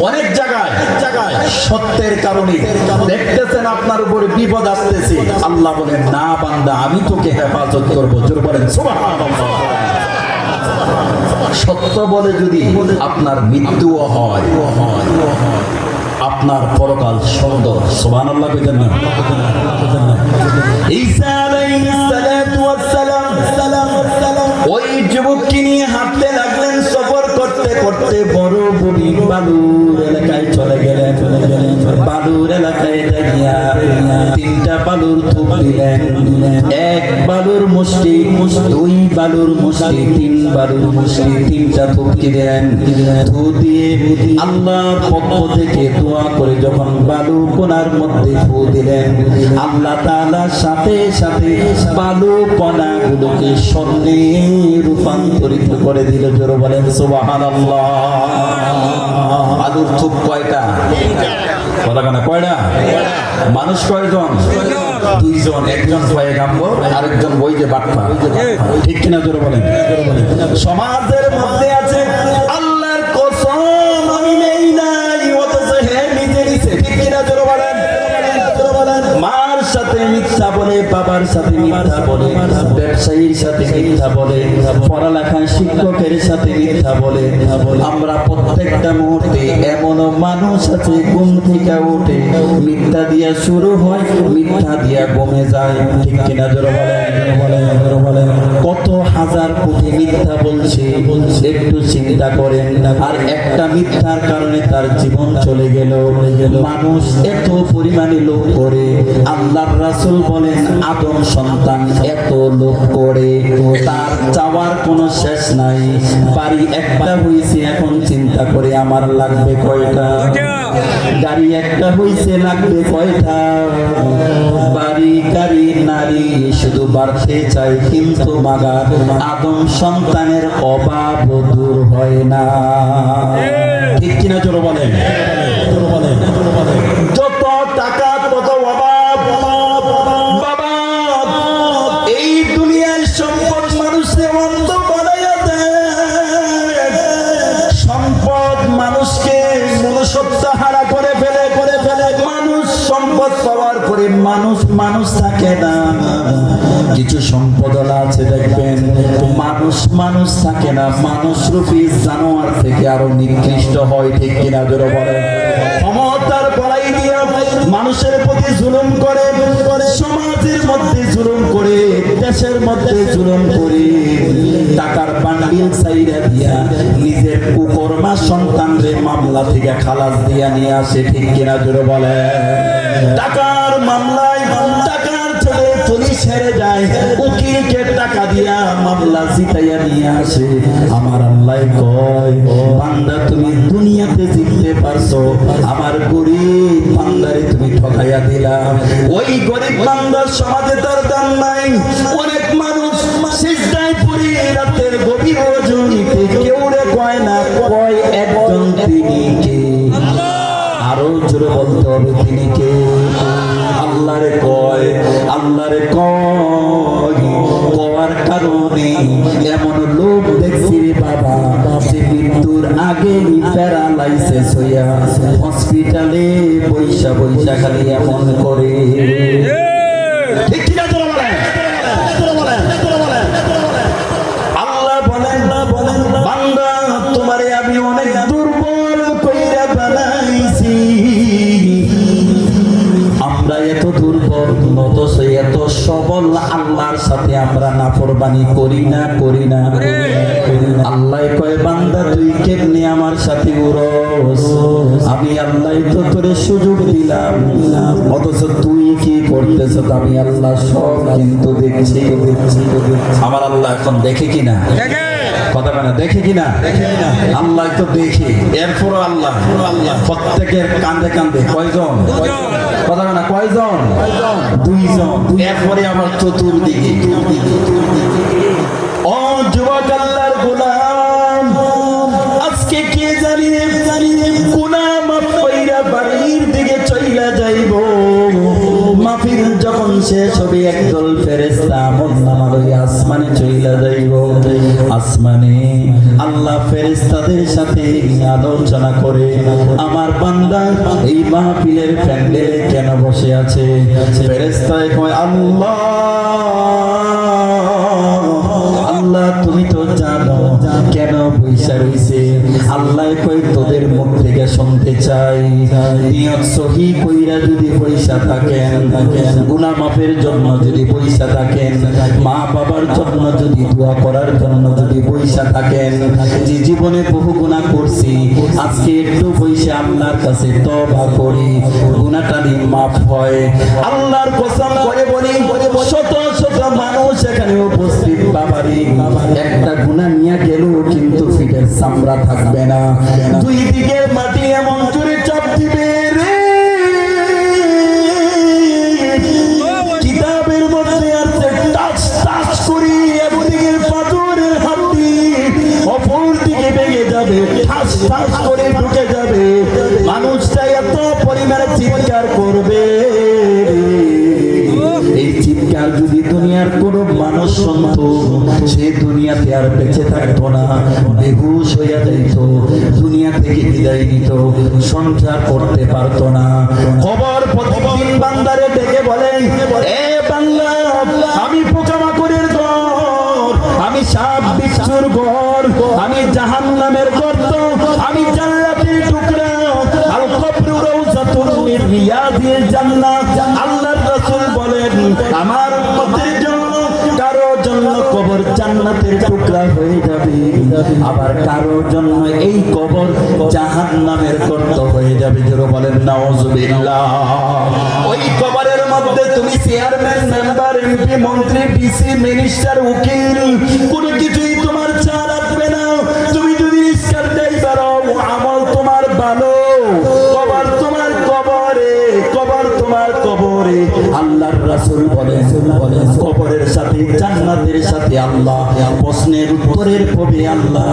অনেক জায়গায় সত্যের কারণে দেখতেছেন আপনার উপরে বিপদ আসতেছে, আল্লাহ বলেন না বান্দা আমি তোকে হেফাজত করবো। জোরে বলেন সুবহানাল্লাহ। সত্য বলে যদি আপনার মৃত্যুও হয়, আপনার পরকাল সুন্দর। সুবহানাল্লাহ কইতেন না? ঈসা আলাইহিস সালাতু ওয়াস সালাম ওই যুবককে নিয়ে হাঁটতে লাগলেন। সফর করতে করতে বড় গভীর বালুর এলাকায় চলে গেলেন। বালুর এলাকায় দাঁড়িয়ে তিনটা বালুর থুপ দিলেন। এক বালুর মুষ্টি, দুই বালুর মুষ্টি, তিন বালুর মুষ্টি, তিনটা থুপ দিলেন। থু দিয়ে আল্লাহর পক্ষ থেকে দোয়া করে যখন বালু কোনার মধ্যে ফু দিলেন, আল্লাহ তাআলা সাথে সাথে বালু কণাগুলোকে স্বর্ণে রূপান্তরিত করে দিল। জোরে বলেন সুবহানাল্লাহ। বালুর থুপ কয়টা? কথা কানা কয়টা? মানুষ কয়জন? দুইজন। একজন পয়গাম্বর, আরেকজন ওই যে বাটপা। ঠিক কিনা? জোরে বলেন। সমাজের মধ্যে আছে আল্লাহর কসম আমি নেই নাই, অথচ হে নিজে নিছে। ঠিক কিনা? জোরে বলেন। মার সাথে মিথ্যা বলে, বাবার সাথে মিথ্যা বলে, ব্যবসায়ীর সাথে মিথ্যা বলে, পড়ালেখার শিক্ষকের সাথে মিথ্যা বলে। আমরা প্রত্যেকটা মুহূর্তে এমনও মানুষ আছে ঘুম থেকে উঠে মিথ্যা দিয়া শুরু হয়, মিথ্যা দিয়া কমে যায়। ঠিক কিনা? জোরে বলেন। কত হাজার কোটি মিথ্যা বলছে, একটু চিন্তা করেন। আর একটা মিথ্যার কারণে তার জীবন চলে গেল। মানুষ এত পরিমাণে লোভ করে, আল্লাহর রাসূল বলেন আদম সন্তান এত লোভ করে তার চাওয়ার কোনো শেষ নাই। বাড়ি একটা হইছে, এখন চিন্তা করে আমার লাগবে কয়টা? গাড়ি একটা হইছে, লাগবে কয়টা? বাড়ি গাড়ি নারী শুধু বাড়তে চাই, কিন্তু মাগার আদম সন্তানের অভাব দূর হয় না। ঠিক কিনা? জোরে বলেন। যত টাকা তত অভাব। বাবা, এই দুনিয়ার সম্পদ মানুষকে অন্ধ বানাইয়া দেয়। সম্পদ মানুষকে মনুষ্যত্ব হারা করে ফেলে। মানুষ সম্পদ পাওয়ার পরে মানুষ থাকে না। কিছু সম্পদ আছে দেখবেন মানুষ থাকে না, মানুষ রূপী জানোয়ার থেকে আরো নিকৃষ্ট হয়। ঠিক কিনা? জোরে বলেন। ক্ষমতার বড়াই দিয়ে মানুষের প্রতি জুলুম করে, সমাজের মধ্যে জুলুম করে, দেশের মধ্যে জুলুম করে, টাকার বান্ডিল চাইরা দিয়া নিজের কুকর্মা সন্তানদের মামলা থেকে খালাস দিয়া নিয়ে আসে। ঠিক কিনা? জোরে বলে। টাকার মামলায় টাকার ছেলে পুলিশ হেরে যায়, উকিলকে টাকা দিয়া মামলা জিতাইয়া নিয়ে আসে। আমার আল্লাহ কয় বান্দা তুমি দুনিয়াতে জিততে পারছো, আমার গরিব বান্দারে তুমি ঠকাইয়া দিলা। ওই গরিব বান্দার সমাজে তার দাম নাই। অনেক মানুষ সিজদায় পড়ে রাতের গভীর রজনীতে কেউ রে কয় না, কয় একজন তিনি কে? আরো জোরে বলতে হবে তিনি কে? আল্লাহরে কয়, আল্লাহরে কয়। কওয়ার কারণে এমন লোক দেখছি রে বাবা, যে মৃত্যুর আগে প্যারালাইসিস হইয়া হসপিটালে বৈশা খালি এমন করে। ঠিক কিনা? জোরে বলেন। আল্লাহ বলেন বান্দা তোমারে আমি অনেক দুর্বল কইরা বানাইছি। আমরা এত দুর্বল অথচ এত সবল, আল্লাহর সাথে আমরা নাফরমানি করি না। আল্লাহ কয় বান্দা তুই কেমনে আমার সাথে উড়স? আমি আল্লাহ তো তোরে সুযোগ দিলাম, অথচ তুই কি করতেছ? আমি আল্লাহ সব কিন্তু দেখছি। আমার আল্লাহ এখন দেখে কিনা? কথা বলে দেখে কিনা? আল্লাহ তো দেখে। এরপর আল্লাহ প্রত্যেকের কান্দে কয়জন? কথা বলে কয়জন? দুইজন। এরপরে আমার চতুর্দিকে। ও যুবক আল্লাহর গোলাম, আজকে কে জানি গুনাহ মাফ কইরা বাড়ির দিকে চইলা যাইব। মাহফিল যখন শেষ হবে একদল ফেরেশতা আমলনামা লইয়া আসমানে চইলা যাইব। আসমানে আল্লাহ ফেরেশতাদের সাথে আলোচনা করে, আমার বান্দা এই মাহফিলের প্যান্ডেলে কেন বসে আছে? ফেরেশতায় কয় আল্লাহ তুমি তো জানো কেন বৈশা হইছে আল্লাহ কই তোদের মুখ থেকে শুনতে চাই নিয়ত সহি কইরা যদি পয়সা থাকেন গুনাহ মাফের জন্য যদি পয়সা থাকেন মা বাবার জন্য যদি দোয়া করার জন্য যদি পয়সা থাকেন যে জীবনে বহু গুনাহ করছি আজকে একটু পয়সা আল্লাহর কাছে তওবা করি গুনাহটা দিন মাফ হয় আল্লাহর কসম করে বলি শত শত মানুষ এখানে উপস্থিত বাবারে একটা গুনাহ নিয়ে গেল কিন্তু ফিটের চামড়া থাকবে না দুই দিকের মাটি এমন জোরে চাপ দিবে রে কিতাবের মধ্যে আছে টাচ টাচ করি একদিকের পাথরের হাড্ডি অপর দিকে ভেঙে যাবে ঠাস ঠাস করে ঢুকে যাবে মানুষটা এত পরিমাণে চিৎকার করবে এই চিৎকার যদি দুনিয়ার কোন মানুষ শুনতো সে দুনিয়াতে আর বেঁচে থাকতো না বেহুশ হইয়া যাইত দুনিয়া থেকে বিদায় নিত সংসার করতে পারতো না খবর প্রতিদিন বান্দারে ডেকে বলে এ বান্দা আমি পোকামাকড়ের ঘর আমি সাপ বিচ্ছুর ঘর আমি জাহান্নামের গর্ত আমি জান্নাতের টুকরা আল কবরু রাউযাতুন মিন রিয়াদিল জান্নাহ আল্লাহর রাসূল বলেন আমার উম্মতের জন্য কারো জন্য কবর জান্নাতের টুকরা হয়ে যাবে আবার কারো জন্য এই কবর জাহান্নামের গর্ত হয়ে যাবে যারা বলেন নাউযুবিল্লাহ ওই কবরের মধ্যে তুমি চেয়ারম্যান মেম্বার এমপি মন্ত্রী ডিসি মিনিস্টার উকিল কোনো কিছুই তোমার চা রাখবে না তুমি যদি রিস্কার দেই পারো আমল তোমার ভালো কবর তোমার কবরে কবর তোমার কবরে আল্লাহর রাসূল বলেন কবরের সাথে জান্নাতের সাথে আল্লাহ প্রশ্নের উত্তরের পরে আল্লাহ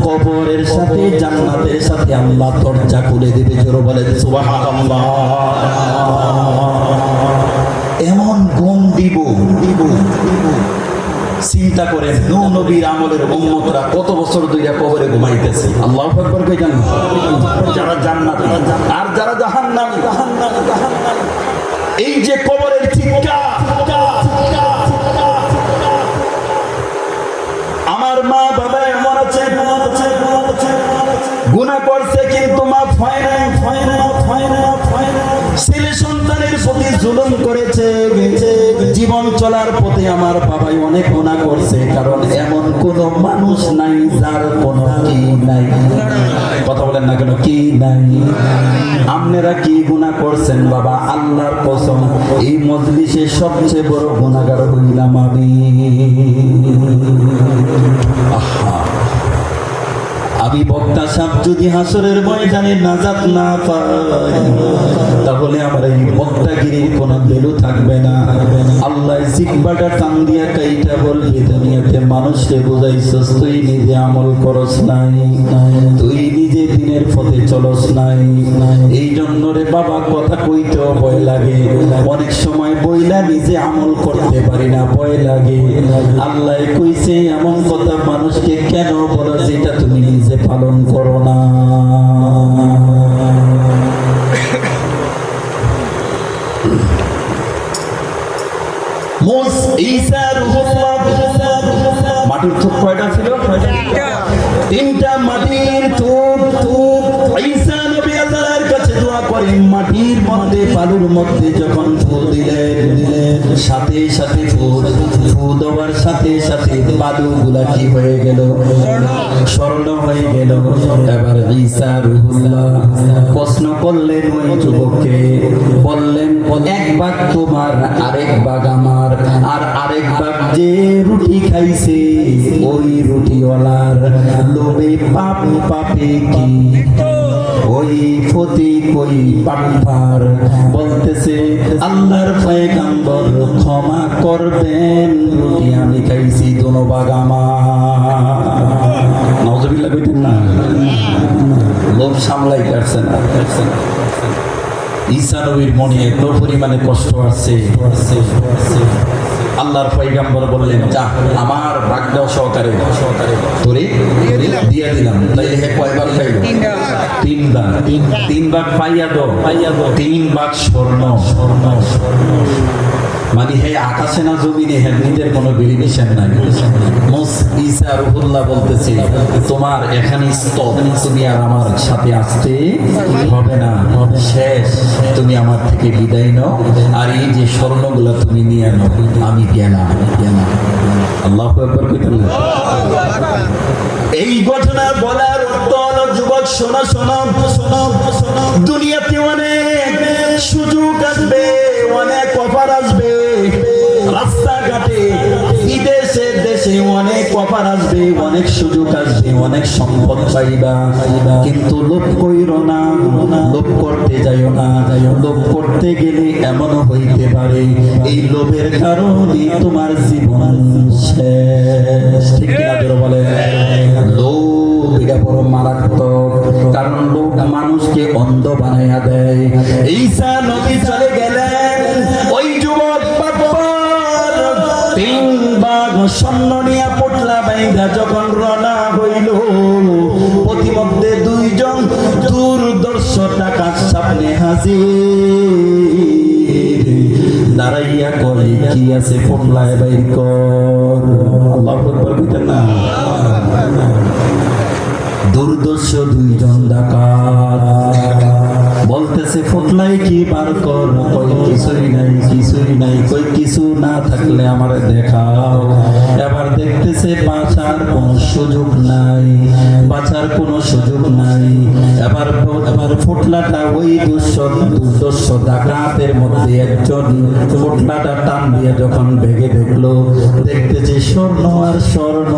কবরের সাথে জান্নাতের সাথে আল্লাহ দরজা খুলে দেবে জোরে বলেন সুবহানাল্লাহ এমন গুণ দিব চিন্তা করেন নূহ নবীর আমলের উম্মতরা কত বছর ধরে কবরে ঘুমাইতেছে আল্লাহু আকবার কই জানেন যারা জান্নাতি আর যারা জাহান্নামী এই যে কবরের চিৎকার আমার মা বাবা এমন আছে গুনাহ করছে কিন্তু মাফ হয় না ছেলে সন্তানের প্রতি জুলুম করেছে জীবন চলার পথে আমার বাবাই অনেক গুনাহ করছে কারণ এমন কোন মানুষ নাই যার কোনো কি নাই কথা বলেন না কেন কি নাই আপনারা কি গুনাহ করছেন বাবা আল্লাহর কসম এই মজলিসে সবচেয়ে বড় গুনাহগার হইলাম আমি আমি বক্তা সাহেব যদি হাসরের ময়দানে নাজাত না পাই তাহলে আমার এই বক্তাগিরির কোনো ভ্যালু থাকবে না আল্লাহ জিহ্বাটা টান দিয়া কাইটা বলবে দুনিয়াতে মানুষকে বুঝাইছস তুই নিজে আমল করস নাই তুই নিজে দিনের পথে চলস নাই এই জন্য রে বাবা কথা কইতেও ভয় লাগে অনেক সময় বইলা নিজে আমল করতে পারি না ভয় লাগে আল্লাহ কইছে এমন কথা মানুষকে কেন বলো যেটা তুমি নিজে পালন করো না মাটির থুপ কয়টা ছিল তিনটা মাটির থুপ ঈসা নবী আল্লাহর কাছে দোয়া করে মাটির মধ্যে বালুর মধ্যে যখন ফু দিলেন সাথে সাথে ফু দেওয়ার সাথে সাথে বালুগুলা কি হয়ে গেল স্বর্ণ হয়ে গেল এবার ঈসা রুহুল্লাহ প্রশ্ন করলেন ওই যুবককে বললেন এক ভাগ তোমার আরেক ভাগ আমার আর আরেক ভাগ যে রুটি খাইছে ওই রুটিওয়ালার লোভে পাপ পাপে কি ওই ফতি কই পাপার বলতেছে আল্লাহর পয়গম্বর ক্ষমা করবেন রুটি আমি খাইছি দোনো ভাগ আমার নাউজুবিল্লাহ কইতেন না লোভ সামলাই পারছেন না ঈসা নবীর মনে এত পরিমাণে কষ্ট আছে আল্লাহর পয়গম্বর বললেন যা আমার ভাগ দাও সহকারে তোরে দিয়ে দিলাম তাইলে হে কয়বার খাইলো তিন ভাগ পাইয়া দাও 3 ভাগ স্বর্ণ মানে হে আকাশে না জমিনে হে নিজের কোনো বেরিয়েশন নাই। ঈসা রুহুল্লাহ বলতেছে তোমার এখানে স্টপ, তুমি আর আমার সাথে আসতে হবে না, শেষ, তুমি আমার থেকে বিদায় নাও, আর এই যে স্বর্ণগুলো তুমি নিয়ে নাও, আমি গেলাম। আল্লাহু আকবার কইতেন। এই ঘটনা বলার অর্থ হলো যুবক শোনো শোনো শোনো, দুনিয়াতে অনেক সুযোগ আসবে, অনেক অফার আসবে, রাস্তাঘাটে বিদেশে দেশে অনেক অফার আসবে, অনেক সুযোগ আসবে, অনেক সম্পদ পাইবা, কিন্তু লোভ কইরো না, লোভ করতে যাইও না। লোভ করতে গেলে এমনও হইতে পারে এই লোভের কারণে তোমার জীবন শেষ। ঠিক কিনা জোরে বলে? লোভ এটা বড় মারাত্মক, কারণ লোভ মানুষকে অন্ধ বানাইয়া দেয়। ঈসা নবী চলে গেলেন, ওই যুবক তিন ভাগ স্বর্ণ নিয়ে পোটলা বাইন্ধা যখন রওনা হইল, প্রতিমধ্যে দুইজন দুর্দর্শ ডাকাত সামনে হাজির, দাঁড়াইয়া কয় কি আছে পোটলায় বাইর কর। আল্লাহু আকবার কইতেন না? দুর্দর্শ দুইজন ডাকাত বলতেছে পোটলায় কি বার কর, কই কিছুই নাই, কিছুই নাই, কই কিছু না থাকলে আমার দেখাও। এবার দেখতেছে বাঁচার কোনো সুযোগ নাই, বাঁচার কোনো সুযোগ নাই। এবার পোটলাটা ওই দুর্দর্শ ডাকাতের মধ্যে একজন পোটলাটা টান দিয়ে যখন ভেঙে দেখলো, দেখতেছে স্বর্ণ আর স্বর্ণ।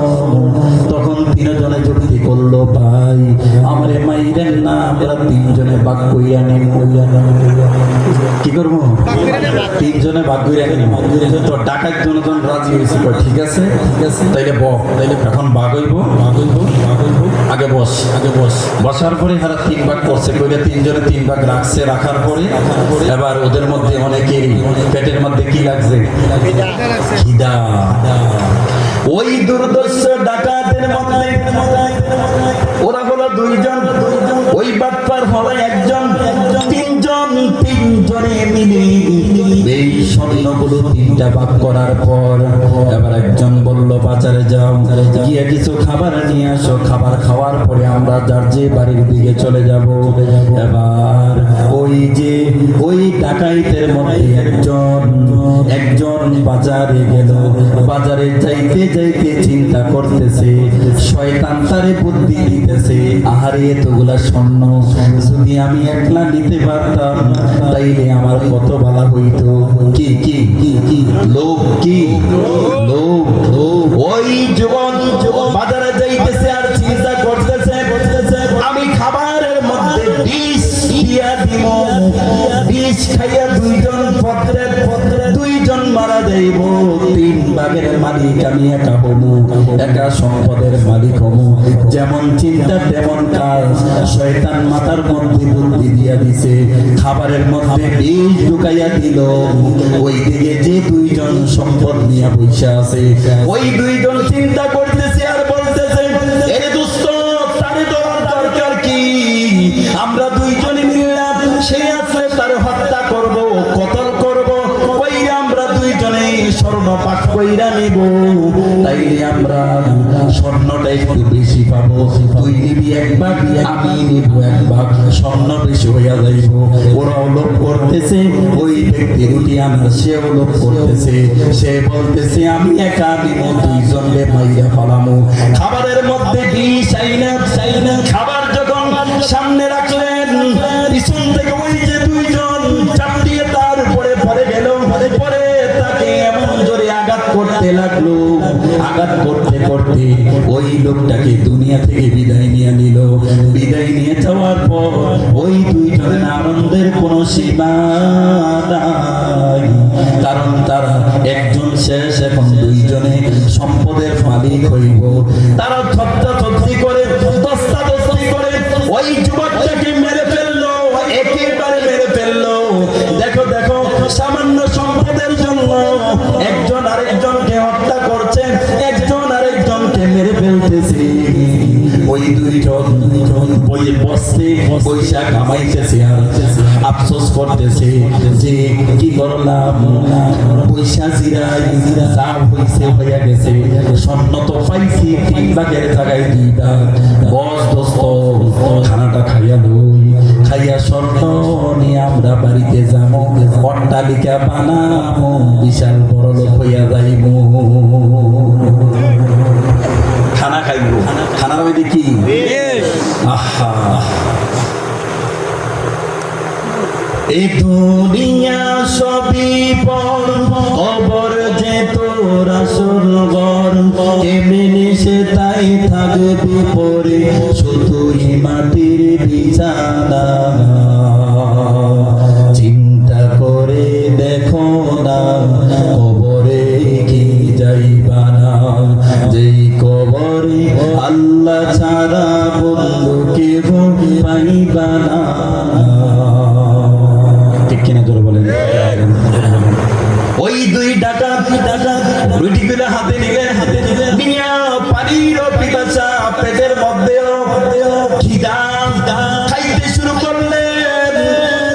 তখন তিনজনে যুক্তি করলো, ভাই আমারে মাইরেন না, আমরা তিনজনে বাক কইয়া নেই, কি করবো? তিনজনে বাক কইয়া নেই। তো ডাকাত জনগণ রাজি হয়েছে, ঠিক আছে ঠিক আছে, তাইলে তাইলে এখন বাঘ হইব, আগে বস, আগে বস। বসার পরে হারা তিন ভাগ করছে, কইলে তিনজনে তিন ভাগ রাখছে, রাখার পরে এবার ওদের মধ্যে অনেকেরই পেটের মধ্যে কি লাগছে? খিদা। ওই দুর্দর্শ ডাকাতের মধ্যে ওরা হলো দুইজন, ওই বাটপার হলো একজন, তিনজনে মিলে এই স্বর্ণগুলো তিনটা ভাগ করার পর এবার একজন বলল বাজারে যাও, গিয়ে কিছু খাবার নিয়ে আসো, খাবার খাওয়ার পরে আমরা যার যে বাড়ির দিকে চলে যাব। এবার ওই ডাকাইতের মধ্যে একজন বাজারে গেল, বাজারে যাইতে যাইতে চিন্তা করতেছে, শয়তান তারে বুদ্ধি দিতেছে, আহারে এতগুলা স্বর্ণ যদি আমি একলা নিতে পারতাম তাইলে আমার কত ভালো হইতো। কি কি কি কি লোভ, কি লোভ। ওই যুবক বাজারে যাইতেছে আর চিন্তা করতেছে, আমি খাবারের মধ্যে বিষ দিয়া দিব, বিষ খাইয়া দুইজন মারা যাইব, তিন ভাগের মালিক আমি একা হবো, একা সম্পদের মালিক হবো। যেমন চিন্তা তেমন কাজ, শয়তান মাথার মধ্যে বুদ্ধি দিয়া দিছে, খাবারের মধ্যে বিষ ঢুকাইয়া দিল। ওই দিকে যে দুইজন সম্পদ নিয়ে বসে আছে, ওই দুইজন চিন্তা করতেছে আর বলতেছে, এরে দোস্ত তারে দেওয়ার দরকার কি? আমরা দুইজনে মিললাম, সে আসলে তার হত্যা করব, কতল করব, ওই আমরা দুইজনে স্বর্ণ পাক কইরা নিব, তাইলে আমরা স্বর্ণটা একটু বেশি পাবো। তুই নিবি এক ভাগ, আমি নিব এক ভাগ, স্বর্ণ বেশি হইয়া যাইব। ওরাও লোভ করতেছে, ওই ব্যক্তি রুটি আনার সেও লোভ করতেছে, সে বলতেছে আমি একা নিব, দুইজনকে মাইরা ফেলামু। খাবারের মধ্যে বিষ আইনা খাবার যখন সামনে রাখলেন, পিছন থেকে ওই যে দুইজন চাপটিয়ে তার উপরে পড়ে গেল, পরে তাকে এমন জোরে আঘাত করতে লাগলো, আঘাত করতে করতে ওই লোকটাকে দুনিয়া থেকে বিদায় নিয়ে নিল। বিদায় নিয়ে যাওয়ার পর ওই দুইজনের আনন্দের কোনো সীমা নাই, কারণ তারা একজন শেষ, এখন দুইজনে সম্পদের মালিক হইব। তারা থপথপি করে দস্তাদস্তি করে ওই যুবকটাকে মেরে ফেললো, একেবারে মেরে ফেললো। দেখো দেখো, সামান্য সম্পদের জন্য একজন আরেকজনকে হত্যা করছে, একজন আরেকজনকে মেরে ফেলতেছে। ওই ওই দুইজন বইয়ে বসতে পয়সা কামাইতেছে আর আফসোস করতেছে যে কি করলাম, পয়সা জিরাই যা হইছে হইয়া গেছে, স্বর্ণ তো পাইছি 3 ভাগের জায়গায় 2 ভাগ, বস দোস্ত খানাটা খাইয়া লই, খাইয়া স্বর্ণ নিয়ে আমরা বাড়িতে যাবো, অট্টালিকা বানাবো, বিশাল বড় লোক হইয়া যাইব। খানা খাইব, খানার মধ্যে কি আহা, এই দুনিয়া সবই পর, কবর যে তোর আসল ঘর, কেমনে সে তাই থাকবে পরে, শুধুই মাটির বিছানা। চিন্তা করে দেখো না, কবরে কি যাইবা না, যেই কবরে আল্লাহ ছাড়া বন্ধু কেহ পাইবা না। ঠিক কিনা জোরে বলেন। ওই দুই ডাটা রুটিগুলো হাতে নিলে নিয়া পানির পিপাসা পেটের মধ্যেও খিদা, খাইতে শুরু করলেন,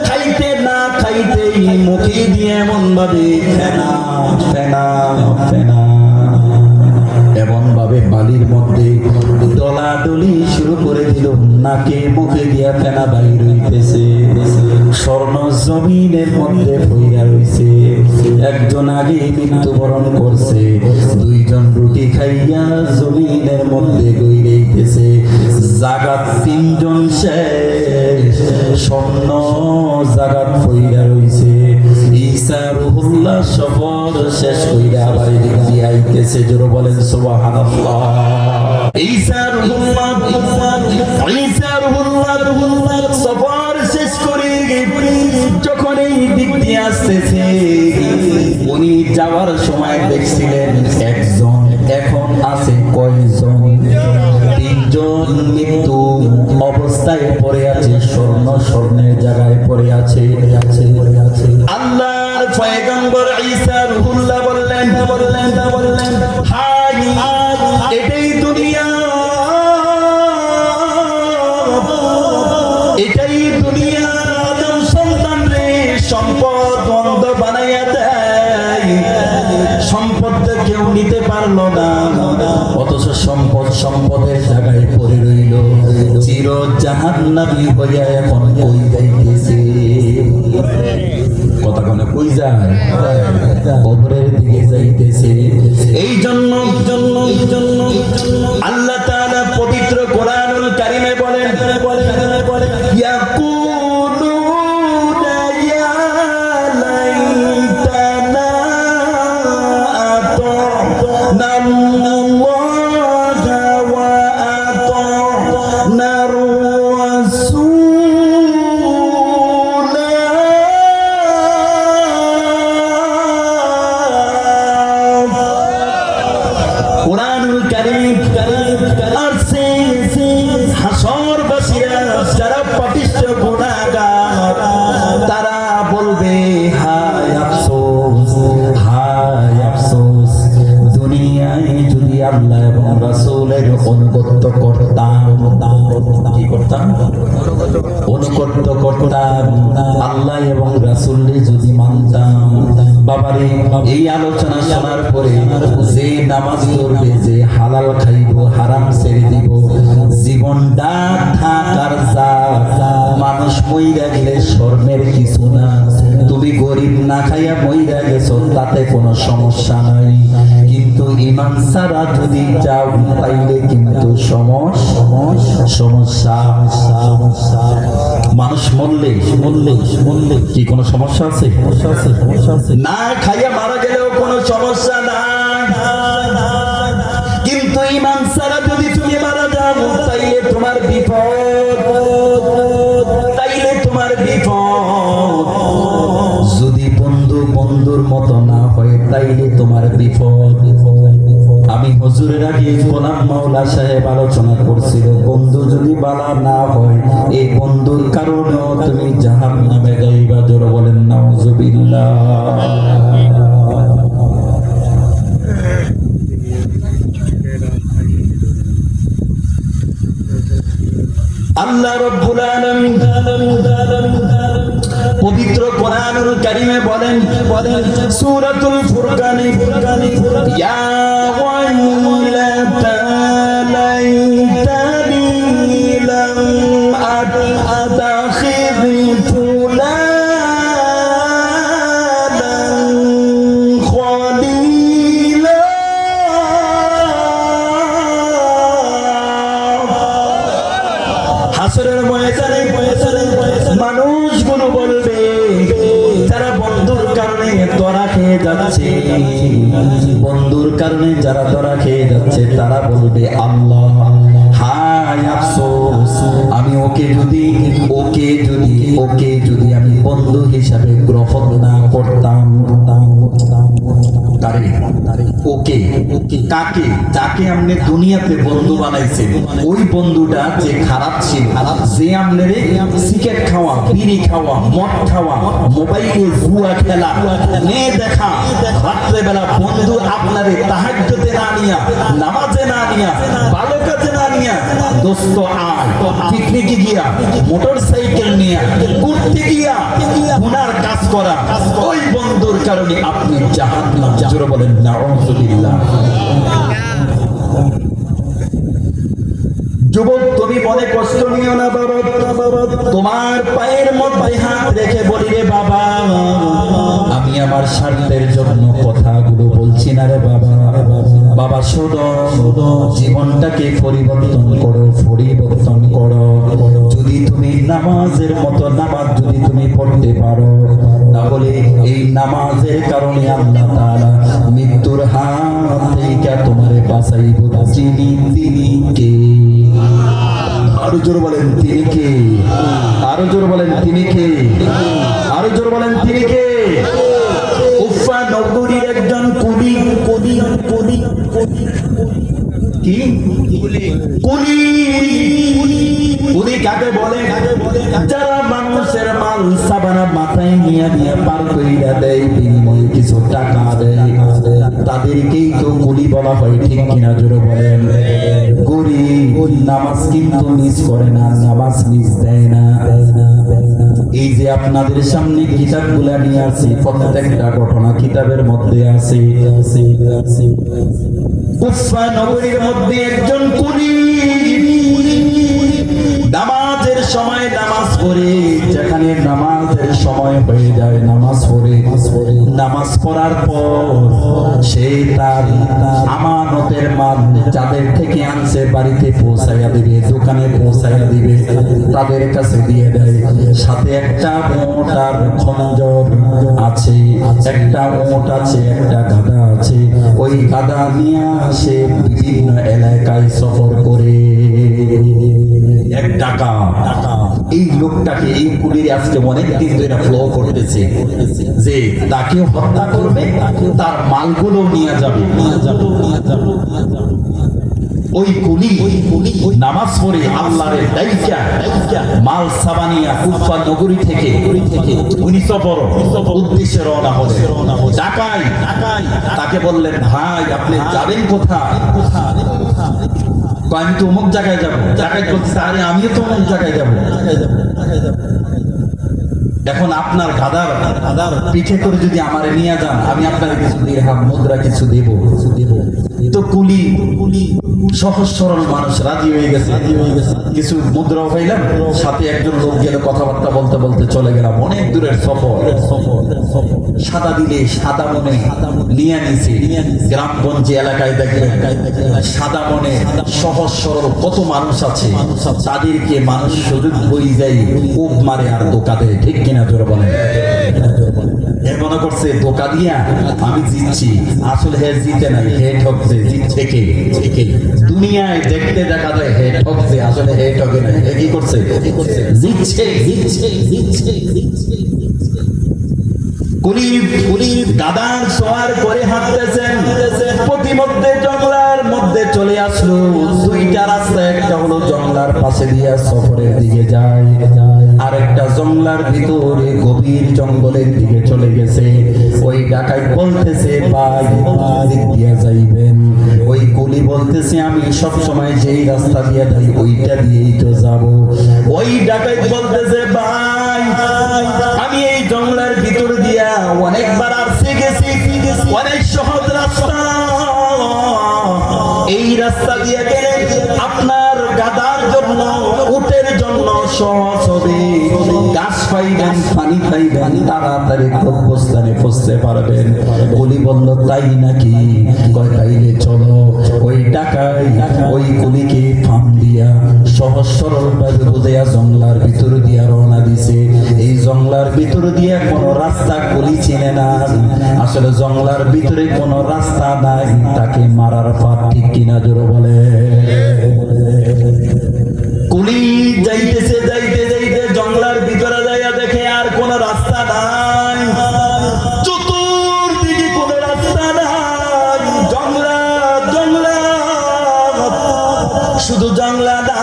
খাইতে না খাইতেই মুখে দিয়ে এমন ভাবে ফেনা ফেনা ফেনা, এমন ভাবে বালির মধ্যে ডলাডলি শুরু করে দিল, নাকে মুখে দিয়া ফেনা বাইর হইতেছে, স্বর্ণ জমিনের মধ্যে পইরা রইছে। একজন আগে মৃত্যুবরণ করছে, 2 জন রুটি খাইয়া জমিনের মধ্যে গইরেইতেছে, জাগাত 3 জন শেষ, স্বর্ণ জাগাত পইরা রইছে। ঈসা রুহুল্লাহ সফর শেষ কইরা আবার এদিক দিয়ে আইতেছে, জোরে বলেন সুবহানাল্লাহ। ঈসা রুহুল্লাহ সফর শেষ করে যখন এই দিক দিয়ে আসতেছে, উনি যাওয়ার সময় দেখছিলেন একজন, এখন আছে কয়জন? 3 জন মৃত্যু অবস্থায় পড়ে আছে, স্বর্ণের জায়গায় পড়ে আছে। আল্লাহর পয়গম্বর ঈসা রুহুল্লাহ বললেন হাই, এটাই দুনিয়া, এটাই দুনিয়া। আদম সন্তান রে সম্পদ বন্ধ বানাইয়া দেয়, সম্পদ কেউ নিতে পারলো না, অথচ সম্পদের জায়গায় পড়ে রইল, চির জাহান্নামী হইয়া এখন কই যাইতেছে। কথা কোনে কই যায়? কবরের দিকে যাইতেছে। এই জন্য আল্লাহ তাআলা পবিত্র কোরআনুল কারীমে বলেন, ইয়াকুলুনা ইয়া লাইতানা আতা'না আল্লাহা ওয়া আতা'না রাসূলা। কোরআনুল কারীম আছে, হাসরবাসীরা যারা পাপিষ্ঠ গুনাহগার, তারা বলবে হায় আফসোস, হায় আফসোস, দুনিয়ায় যদি আল্লাহ এবং রাসূলের অনুগত করতাম, কি করতাম? অনুগত করতাম, আল্লাহ এবং রাসূলকে যদি মানতাম। বাবারে, এই আলোচনা শোনার পরে যে নামাজ পড়বে, যে হালাল খাইব, হারাম ছেড়ে দিব, জীবনটা থাকার যা, মানুষ মইরা গেলে স্বর্ণের কিছু না, তুমি গরিব না খাইয়া মইরা গেছো তাতে কোনো সমস্যা নাই, কিন্তু ঈমান ছাড়া যদি যাও তাইলে কিন্তু সমস্যা। মানুষ মরলে কি কোনো সমস্যা আছে? না খাইয়া মারা গেলেও কোনো সমস্যা নাই, কিন্তু ঈমান ছাড়া যদি তুমি মারা যাও তাইলে তোমার বিপদ, তাইলে তোমার বিপদ। যদি বন্ধুর মতো না হয় তাইলে তোমার বিপদ। আমি হুজুরের আগে গোলাম মাওলা সাহেব আলোচনা করছিল, বন্ধু যদি বালা না হয়, এই বন্ধুর কারণেও তুমি জাহান্নামে যাইবা। জোরে বলেন নাউজুবিল্লাহ। আল্লাহ রাব্বুল আলামিন পবিত্র কোরআনুল কারীমে বলেন সূরাতুল ফুরকানে ইয়া ওয়াইলাতা লাইতানি লাম আতাখিয ফুলানান খলিলা। হাসরের ময়দানে মানুষগুলো বলবে যারা বন্ধুর কারণে ধরা খেয়ে যাচ্ছে, বন্ধুর কারণে যারা ধরা খেয়ে যাচ্ছে তারা বলবে আল্লাহ হায় আফসোস, আমি ওকে যদি আমি বন্ধু হিসাবে গ্রহণ না করতাম। ওকে কাকে যাকে আপনি দুনিয়াতে বন্ধু বানাইছেন, ওই বন্ধুটা যে খারাপ ছিল, যে আপনারে সিগারেট খাওয়া, বিড়ি খাওয়া, মদ খাওয়া, মোবাইলে জুয়া খেলা, মেয়ে দেখা, রাত্রেবেলা বন্ধু আপনারে তাহাজ্জুদে না নিয়া, নামাজে না নিয়া, ভালো কাজে না নিয়া, দোস্ত আয় পিকনিকে গিয়া, মোটরসাইকেল নিয়া, ঘুরতে গিয়া গুনার কাজ করা, ওই বন্ধুর কারণে আপনি জাহান্নাম। জোরে বলেন নাউযুবিল্লাহ। যুবক তুমি মনে কষ্ট নিও না বাবা, তোমার পায়ের মধ্যে হাত রেখে বলি রে বাবা, আমি আমার স্বার্থের জন্য কথাগুলো বলছি না রে বাবা। বাবা শোনো, জীবনটাকে পরিবর্তন করো। যদি তুমি নামাজের মতো নামাজ যদি তুমি পড়তে পারো, তাহলে এই নামাজের কারণে আল্লাহ তাআলা মৃত্যুর হাত থেকে তোমারে বাঁচাইব। তিনি কে? আরো জোর বলেন তিনি কে? আরো জোর বলেন তিনি কে? আরো জোর বলেন তিনি কে? উফা নগরীর একজন কুলি কি কুলি কাকে বলে? যারা মানুষের মাল সাবানা মাথায় নিয়ে পার কইরা দেয়, বিনিময়ে কিছু টাকা দেয়, তাদেরকেই তো কুলি বলা হয়। ঠিক কিনা জোরে বলেন? গরিব নামাজ কিন্তু মিস করে না, নামাজ মিস দেয় না। এই যে আপনাদের সামনে কিতাবগুলা নিয়ে আসি, প্রত্যেকটা ঘটনা কিতাবের মধ্যে আছে। কুফা নগরীর মধ্যে একজন কুলি নামাজের সময় নামাজ পড়ে, যেখানে নামাজের সময় হয়ে যায় নামাজ পড়ে, নামাজ পড়ার পর সে তার আমানতের মাল যাদের থেকে আনছে বাড়িতে পৌঁছাইয়া দিবে, দোকানে পৌঁছাইয়া দিবে, তাদের কাছে দিয়ে দেয়। সাথে একটা উট আর খঞ্জর আছে, একটা উট আছে, একটা গাধা আছে। ওই গাধা নিয়ে সে বিভিন্ন এলাকায় সফর করে। এক টাকা এই লোকটাকে, এই কুলির আজকে অনেক দিন ধরে ফ্লো করতেছে যে তাকে হত্যা করবে, তার মালগুলো নিয়ে যাবে। ওই কুলি নামাজ পড়ে আল্লাহর দাইকা মাল সাবানিয়া কুফা নগরী থেকে উনি সফর উদ্দেশ্যে রওনা হলেন। ঢাকায় তাকে বললেন, ভাই আপনি যাবেন কোথায়? আমি তো অমুক জায়গায় যাবো। জায়গায় বলছে, আরে আমিও তো অমুক জায়গায় যাবো। এখন আপনার গাদার পিঠে করে যদি আমারে নিয়ে যান, আমি আপনার কিছু দিরহাম মুদ্রা কিছু দেব। তো কুলি সহজ সরল মানুষ রাজি হয়ে গেছে। কিছু মুদ্রাও পাইলাম, সাথে একজন লোক গেল, কথাবার্তা বলতে বলতে চলে গেলাম। অনেক দূরের সফর। সাদা দিলে সাদা মনে নিয়ে নিছে। গ্রামগঞ্জে এলাকায় দেখবেন সাদা মনে সহজ সরল কত মানুষ আছে, তাদেরকে মানুষ সুযোগ হয়ে যায়, কোপ মারে আর ধোকা দেয়। ঠিক কিনা জোরে বলেন? মনে করছে ধোকা দিয়া আমি জিতছি, আসলে হে জিতে নাই, হে ঠকছে। জিতছে কে? দুনিয়ায় দেখতে দেখা যায় হে ঠকছে, আসলে হে ঠকে নাই। হে কি করছে? জিতছে। কুলি গাদার সওয়ার করে হাঁটতেছেন, প্রতিমধ্যে জঙ্গলার মধ্যে চলে আসলো দুইটা দুইটা রাস্তা, একটা হলো জঙ্গলার পাশে দিয়ে সফরের দিকে যায়, আর একটা জঙ্গলার ভিতরে গভীর জঙ্গলের দিকে চলে গেছে। ওই ডাকাত বলতেছে ভাই দিক দিয়ে যাইবেন। ওই কুলি বলতেছে আমি সব সময় যেই রাস্তা দিয়ে যাই ওইটা দিয়েই তো যাব। ওই ডাকাত বলতেছে ভাই আমি এই জঙ্গলের ভিতর দিয়া অনেকবার আসছে গেছি, অনেক সহজ রাস্তা, এই রাস্তা দিয়ে গেলে আপনার গাদার জন্য উটের জন্য সহজ হবে, ঘাস পাইবেন পানি পাইবেন, তাড়াতাড়ি গন্তব্যস্থানে পৌঁছতে পারবেন। কুলি বলল তাই নাকি? কয় তাইলে চলো। ওই ডাকাই ওই কুলিকে ফার্ম দিয়া সহজ সরল ভাবে বুঝাইয়া জঙ্গলার ভিতর দিয়া রওনা দিছে। এই জঙ্গলার ভিতর দিয়া কোনো রাস্তা কুলি চিনে না, আসলে জঙ্গলার ভিতরে কোনো রাস্তা নাই, তাকে মারার ফাঁদ, ঠিক কিনা জোরে বলে। কুলি যাইতেছে, যাইতে যাইতে জঙ্গলার ভিতরে যাইয়া দেখে আর কোন রাস্তা নাই, চতুর্দিকে কোন রাস্তা নাই, জঙ্গলা জঙ্গলা, শুধু জঙ্গলা না,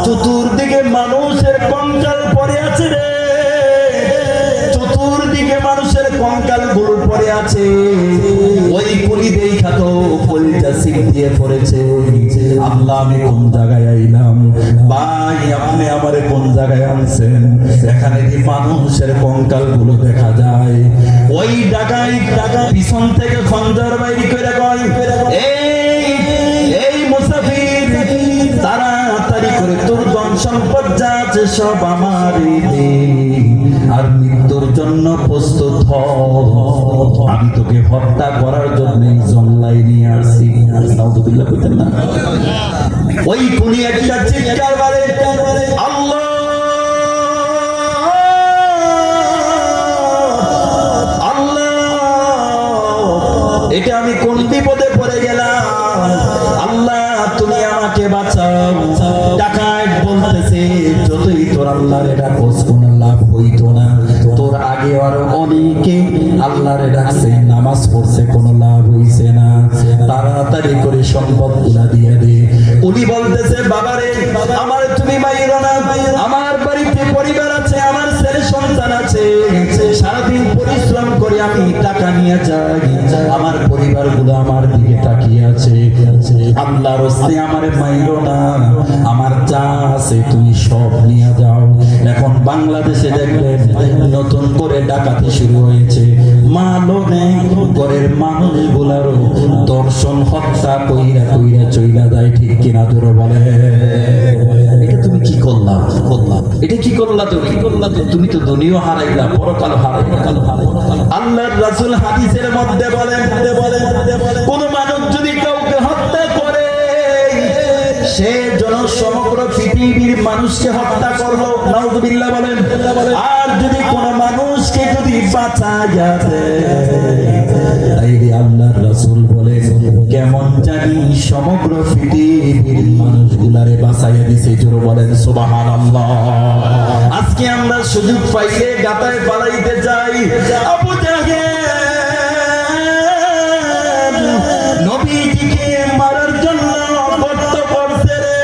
চতুর্দিকে মানুষের কঙ্কাল পড়ে আছে রে, চতুর্দিকে মানুষের কঙ্কাল গুলো পড়ে আছে। ওই কুলি দেখা তো কলিটা সিল দিয়ে পড়েছে, আল্লাহ আমি কোন জায়গায় আইলাম? ভাই আপনি আমারে কোন জায়গায় আনছেন? এখানে কি মানুষের কঙ্কাল গুলো দেখা যায়? ওই ডাকাই পিছন থেকে খঞ্জর বাইরে করে কয় এই মুসাফির, তাড়াতাড়ি করে তোর ধন সম্পদ যা আছে সব আমারই দে, আর মৃত্যুর জন্য প্রস্তুত হ, আমি তোকে হত্যা করার জন্য জঙ্গলায় নিয়ে আসছি। নাউযুবিল্লাহ কইতেন না? ওই কুলি একটা চিৎকার মারে, আল্লাহ আল্লাহ, এটা আমি কোন বিপদে পড়ে গেলাম, আল্লাহ তুমি আমাকে বাঁচাও। ডাকাত বলতেছে যতই তোর আল্লাহর ডাকস কোন লাভ হইতো না, তোর আগে আরো অনেকে আল্লাহরে ডাকছে, নামাজ পড়ছে, কোনো লাভ হইছে না, তাড়াতাড়ি করে সম্পদ গুলা দিয়ে দে। উনি বলতেছে বাবারে আমার তুমি মাইরো না, আমার বাড়িতে পরিবার আছে, আমার ছেলে সন্তান আছে, সারাদিন পরিশ্রম করে আমি টাকা নিয়ে যাই, আমার পরিবার গুলো আমার দিকে তাকিয়ে আছে, আল্লাহর রাস্তায় আমারে মাইরো না, আমার যা আছে তুমি সব নিয়ে যাও। এখন বাংলাদেশে দেখবেন নতুন করে ডাকাতি শুরু হয়েছে, মালও নেই, ঘরের মানুষগুলারও দর্শন হত্যা কইরা কইরা চইলা যায়, ঠিক কিনা জোরে বলে। এটা তুমি কি করলা? এটা কি করলা তুমি? তুমি তো দুনিয়া হারাইলা, পরকাল হারাইলা। আল্লাহর রাসূল হাদিসের মধ্যে বলেন কোন মানুষ যদি কাউকে হত্যা করে সে যেন সমগ্র পৃথিবীর মানুষকে হত্যা করলো, নাউযুবিল্লাহ বলেন। আর যদি কোন মানুষকে যদি বাঁচায়া দেয়, তাইলে আল্লাহর রাসূল বলে কেমন জানি সমগ্র পৃথিবীর মানুষগুলারে বাঁচাইয়া দিছে, জোরে বলেন সুবহানাল্লাহ। আজকে আমরা সুযোগ পাইলে গাতায় পালাইতে যাই, আবু জাহেল নবীজিকে মারার জন্য গর্ত করছে রে,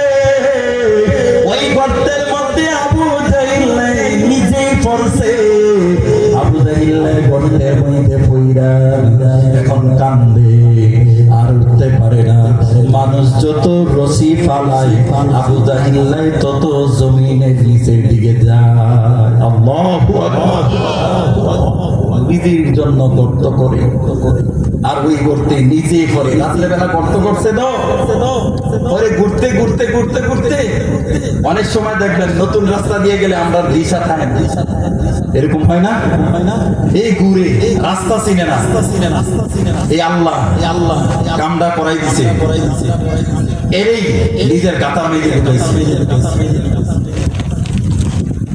ওই গর্তের মধ্যে আবু জাহেল নিজেই পড়ছে, আবু জাহেল গর্তের মধ্যে পইরা এখন কান্দে, আর উঠতে পারে না। মানুষ যত রশি ফালায় আবু জাহেল তত জমিনের নিচের দিকে যায়। আল্লাহু আকবার। নিজের জন্য গর্ত করে, আর ওই গর্তে নিজেই পড়ে, রাত্রেবেলা গর্ত করছে তো পরে ঘুরতে ঘুরতে ঘুরতে ঘুরতে অনেক সময় দেখবেন নতুন রাস্তা দিয়ে গেলে আমরা দিশা থাকে, এরকম হয় না? এই ঘুরে রাস্তা চিনে না, এই আল্লাহ কামটা করাই দিছে, এরই নিজের গাতা মেজে ঢুকাইছে।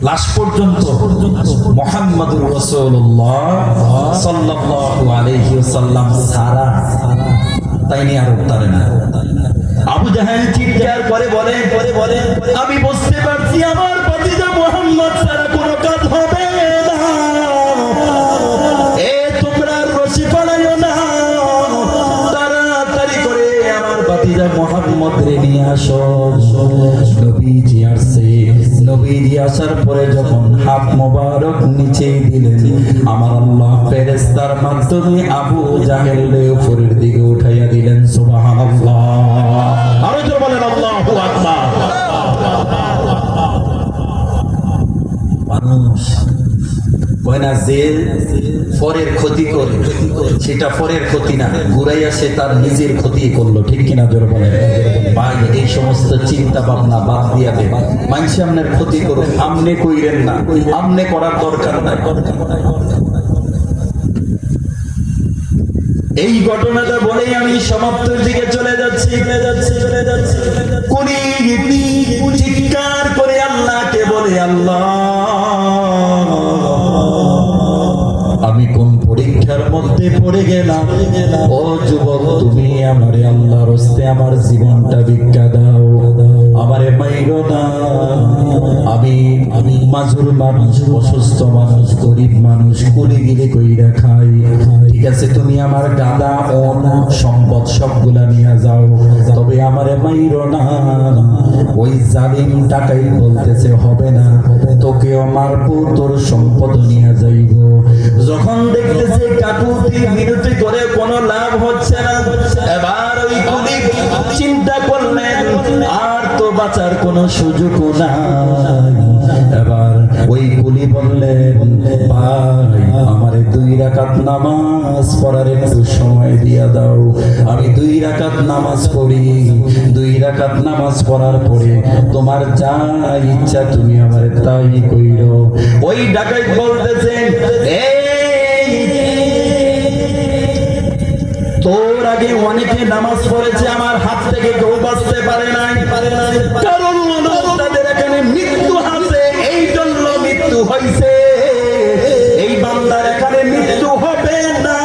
লাশ পর্যন্ত মুহাম্মদুর রাসূলুল্লাহ সাল্লাল্লাহু আলাইহি ওয়াসাল্লাম সারা তাই নিয়ে আর উত্তরে না। আবু জাহেল চিৎকার করে বলে আমি বুঝতে পারছি আমার ভাতিজা মুহাম্মদ ছাড়া কোনো কাজ হবে না, তোমরা রশি ফালাইও না, তাড়াতাড়ি করে আমার ভাতিজা মুহাম্মদ রে নিয়ে আসো। নবীজি আসছে, নবীজি আসার পরে যখন হাত মোবারক নিচে দিলেন, আমার আল্লাহ ফেরেশতার মাধ্যমে আবু জাহেল রে উপরের দিকে উঠাইয়া দিলেন। সুবহানাল্লাহ, আরো জোরে বলেন আল্লাহু আকবার। মানুষ কয়না যে পরের ক্ষতি করে, সেটা পরের ক্ষতি না, ঘুরাইয়া সে তার নিজের ক্ষতি করলো। ঠিক কিনা জোরে বলেন ভাই? এই সমস্ত চিন্তা ভাবনা বাদ দিয়া দে। মানুষ আপনার ক্ষতি করুক, আমনে কইরেন না, আমনে করার দরকার নাই। এই ঘটনাটা বলেই আমি সমাপ্তির দিকে চলে যাচ্ছি। কুনি চিৎকার করে আল্লাহকে বলে, আল্লাহ আমি কোন পরীক্ষার মধ্যে পড়ে গেলাম। ও যুবক, তুমি আমারে আল্লাহর হস্তে আমার জীবনটা ভিক্ষা দাও, আমারে মাইরো না। আমি মাজুর মানুষ, অসুস্থ মানুষ, গরিব মানুষ, কুলিগিরি কইরা খাই। ঠিক আছে, তুমি আমার গাদা ও সম্পদ সবগুলা নিয়ে যাও, তবে আমারে মাইরো না। ওই জালিম টাকাই বলতেছে হবে না, তোকেও মারবো, তোর সম্পদ নিয়ে যাইব। যখন দেখতেছে কাকুতি মিনতি করে কোনো লাভ হচ্ছে না, এবার ওই কুলি চিন্তা করলেন আর তো বাঁচার কোনো সুযোগ নাই। এবার ওই কুলি বললেন, ভাই আমারে 2 রাকাত নামাজ পড়ার একটু সময় দিয়া দাও, আমি 2 রাকাত নামাজ পড়ি। 2 রাকাত নামাজ পড়ার পরে তোমার যা ইচ্ছা তুমি আমারে তাই কইরো। ওই ডাকাইত বলতেছেন, তোর আগে অনেকে নামাজ পড়েছে, আমার হাত থেকে কেউ বাঁচতে পারে নাই, কারণ তাদের এখানে মৃত্যু আছে, এই জন্য মৃত্যু হয়েছে। এই বান্দার এখানে মৃত্যু হবে না,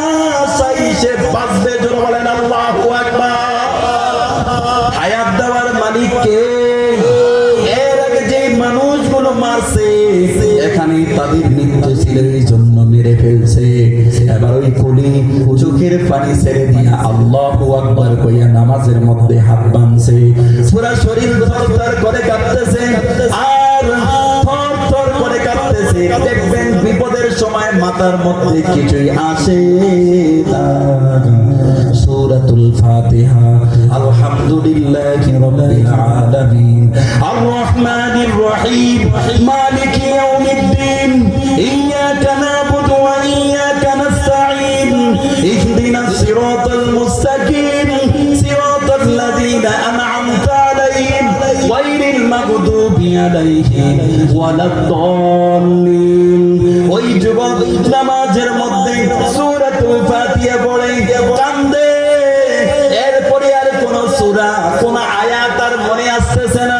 চাই সে বাঁচবে। জোরে বলেন আল্লাহু আকবার। হায়াত দেওয়ার মালিক কে? এর আগে যে মানুষগুলো মারছে, এখানে তাদের মৃত্যু ছিল, এই জন্য মেরে ফেলছে। এবার ওই কুলি চোখের পানি ছেড়ে দিয়া আল্লাহু আকবার কইয়া নামাজের মধ্যে হাত বাঁধছে। পুরা শরীর থরথর করে কাঁপতেছে আর থরথর করে কাঁপতেছে। দেখবেন বিপদের সময় মাথার মধ্যে কিছুই আসে না। সূরাতুল ফাতিহা, আলহামদুলিল্লাহি রাব্বিল আলামিন, আর রহমানির রহিম, মালিকি ইয়াউমিদ্দিন, ইয়্যাকা না'বুদু ওয়া ইয়্যাকা নাস্তাঈন, ইহদিনাস সিরাতাল মুস্তাকিম, সিরাতাল লাযীনা আন'আমতা আলাইহিম, গায়রিল মাগদুবি আলাইহিম ওয়ালাদ-দাল্লিন। ওই যুবক নামাজের মধ্যে সূরাতুল ফাতিহা পড়ে কান্দে। এরপরে আর কোন সূরা, কোন আয়াত আর মনে আসতেছে না।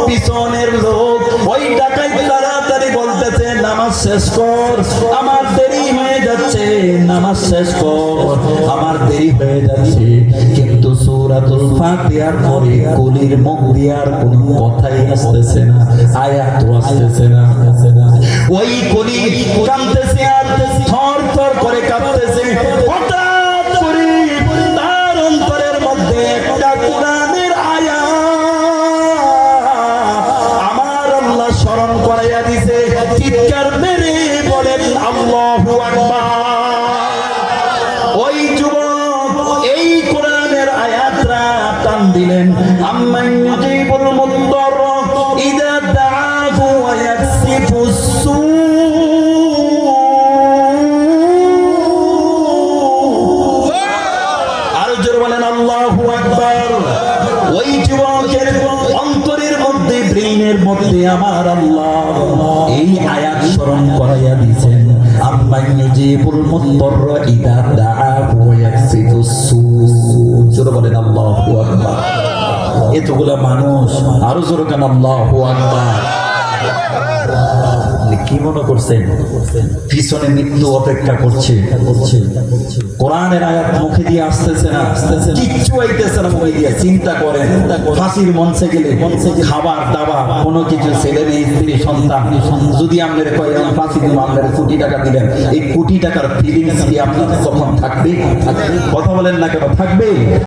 পিছনের লোক ওই ডাকাইত তাড়াতাড়ি বলতেছে, নামাজ শেষ কর, আমার দেরি হয়ে যাচ্ছে, নামাজ শেষ কর, আমার দেরি হয়ে যাচ্ছে। কিন্তু সূরাতুল ফাতিহার পরে কুলির মুখ দিয়ে আর কোনো কথাই আসতেছে না, আয়াত আসতেছে না। ওই কুলি কাঁদতেছে আর থর থর করে কাঁপতেছে। হঠাৎ করে তার অন্তরের মধ্যে একটা কোরআনের আয়াত আমার আল্লাহ স্মরণ করাইয়া দিছে। চিৎকার মেরে বলেন আল্লাহু আকবার। ওই যুবক এই কোরআনের আয়াতটা টান দিলেন, আম্মান ইউজিবুল মুত্তার ইযা দাআহু ওয়া ইয়াকশিফুস সূ। আর জোরে বলেন আল্লাহু আকবার। ওই যুবকের অন্তরের মধ্যে, ব্রেইনের মধ্যে আমার আল্লাহ এই আয়াত স্মরণ করাইয়া দিয়েছেন, আম্মান ইউজিবুল মুত্তার ইযা দাআহু ওয়া ইয়াকশিফুস সূ। জোরে বলেন আল্লাহু আকবার। এতগুলা মানুষ, আরো জোরে কেন আল্লাহু আকবার। কি কি মনে করছেন পিছনে মৃত্যু অপেক্ষা করছে? কোরআনের আয়াত মুখে দিয়ে আসতেছে না, কিচ্ছু আইতেছে না মুখে দিয়ে। চিন্তা করেন, ফাঁসির মঞ্চে গেলে খাবার দাবার কোনো কিছু, ছেলে মেয়ে স্ত্রী সন্তান, যদি আপনার কয় আমি ফাঁসি দিব, আপনার কোটি টাকা দিলেন, এই কোটি টাকার ফিলিংস কি আপনার তখন থাকবে? কথা বলেন না কেন, থাকবে?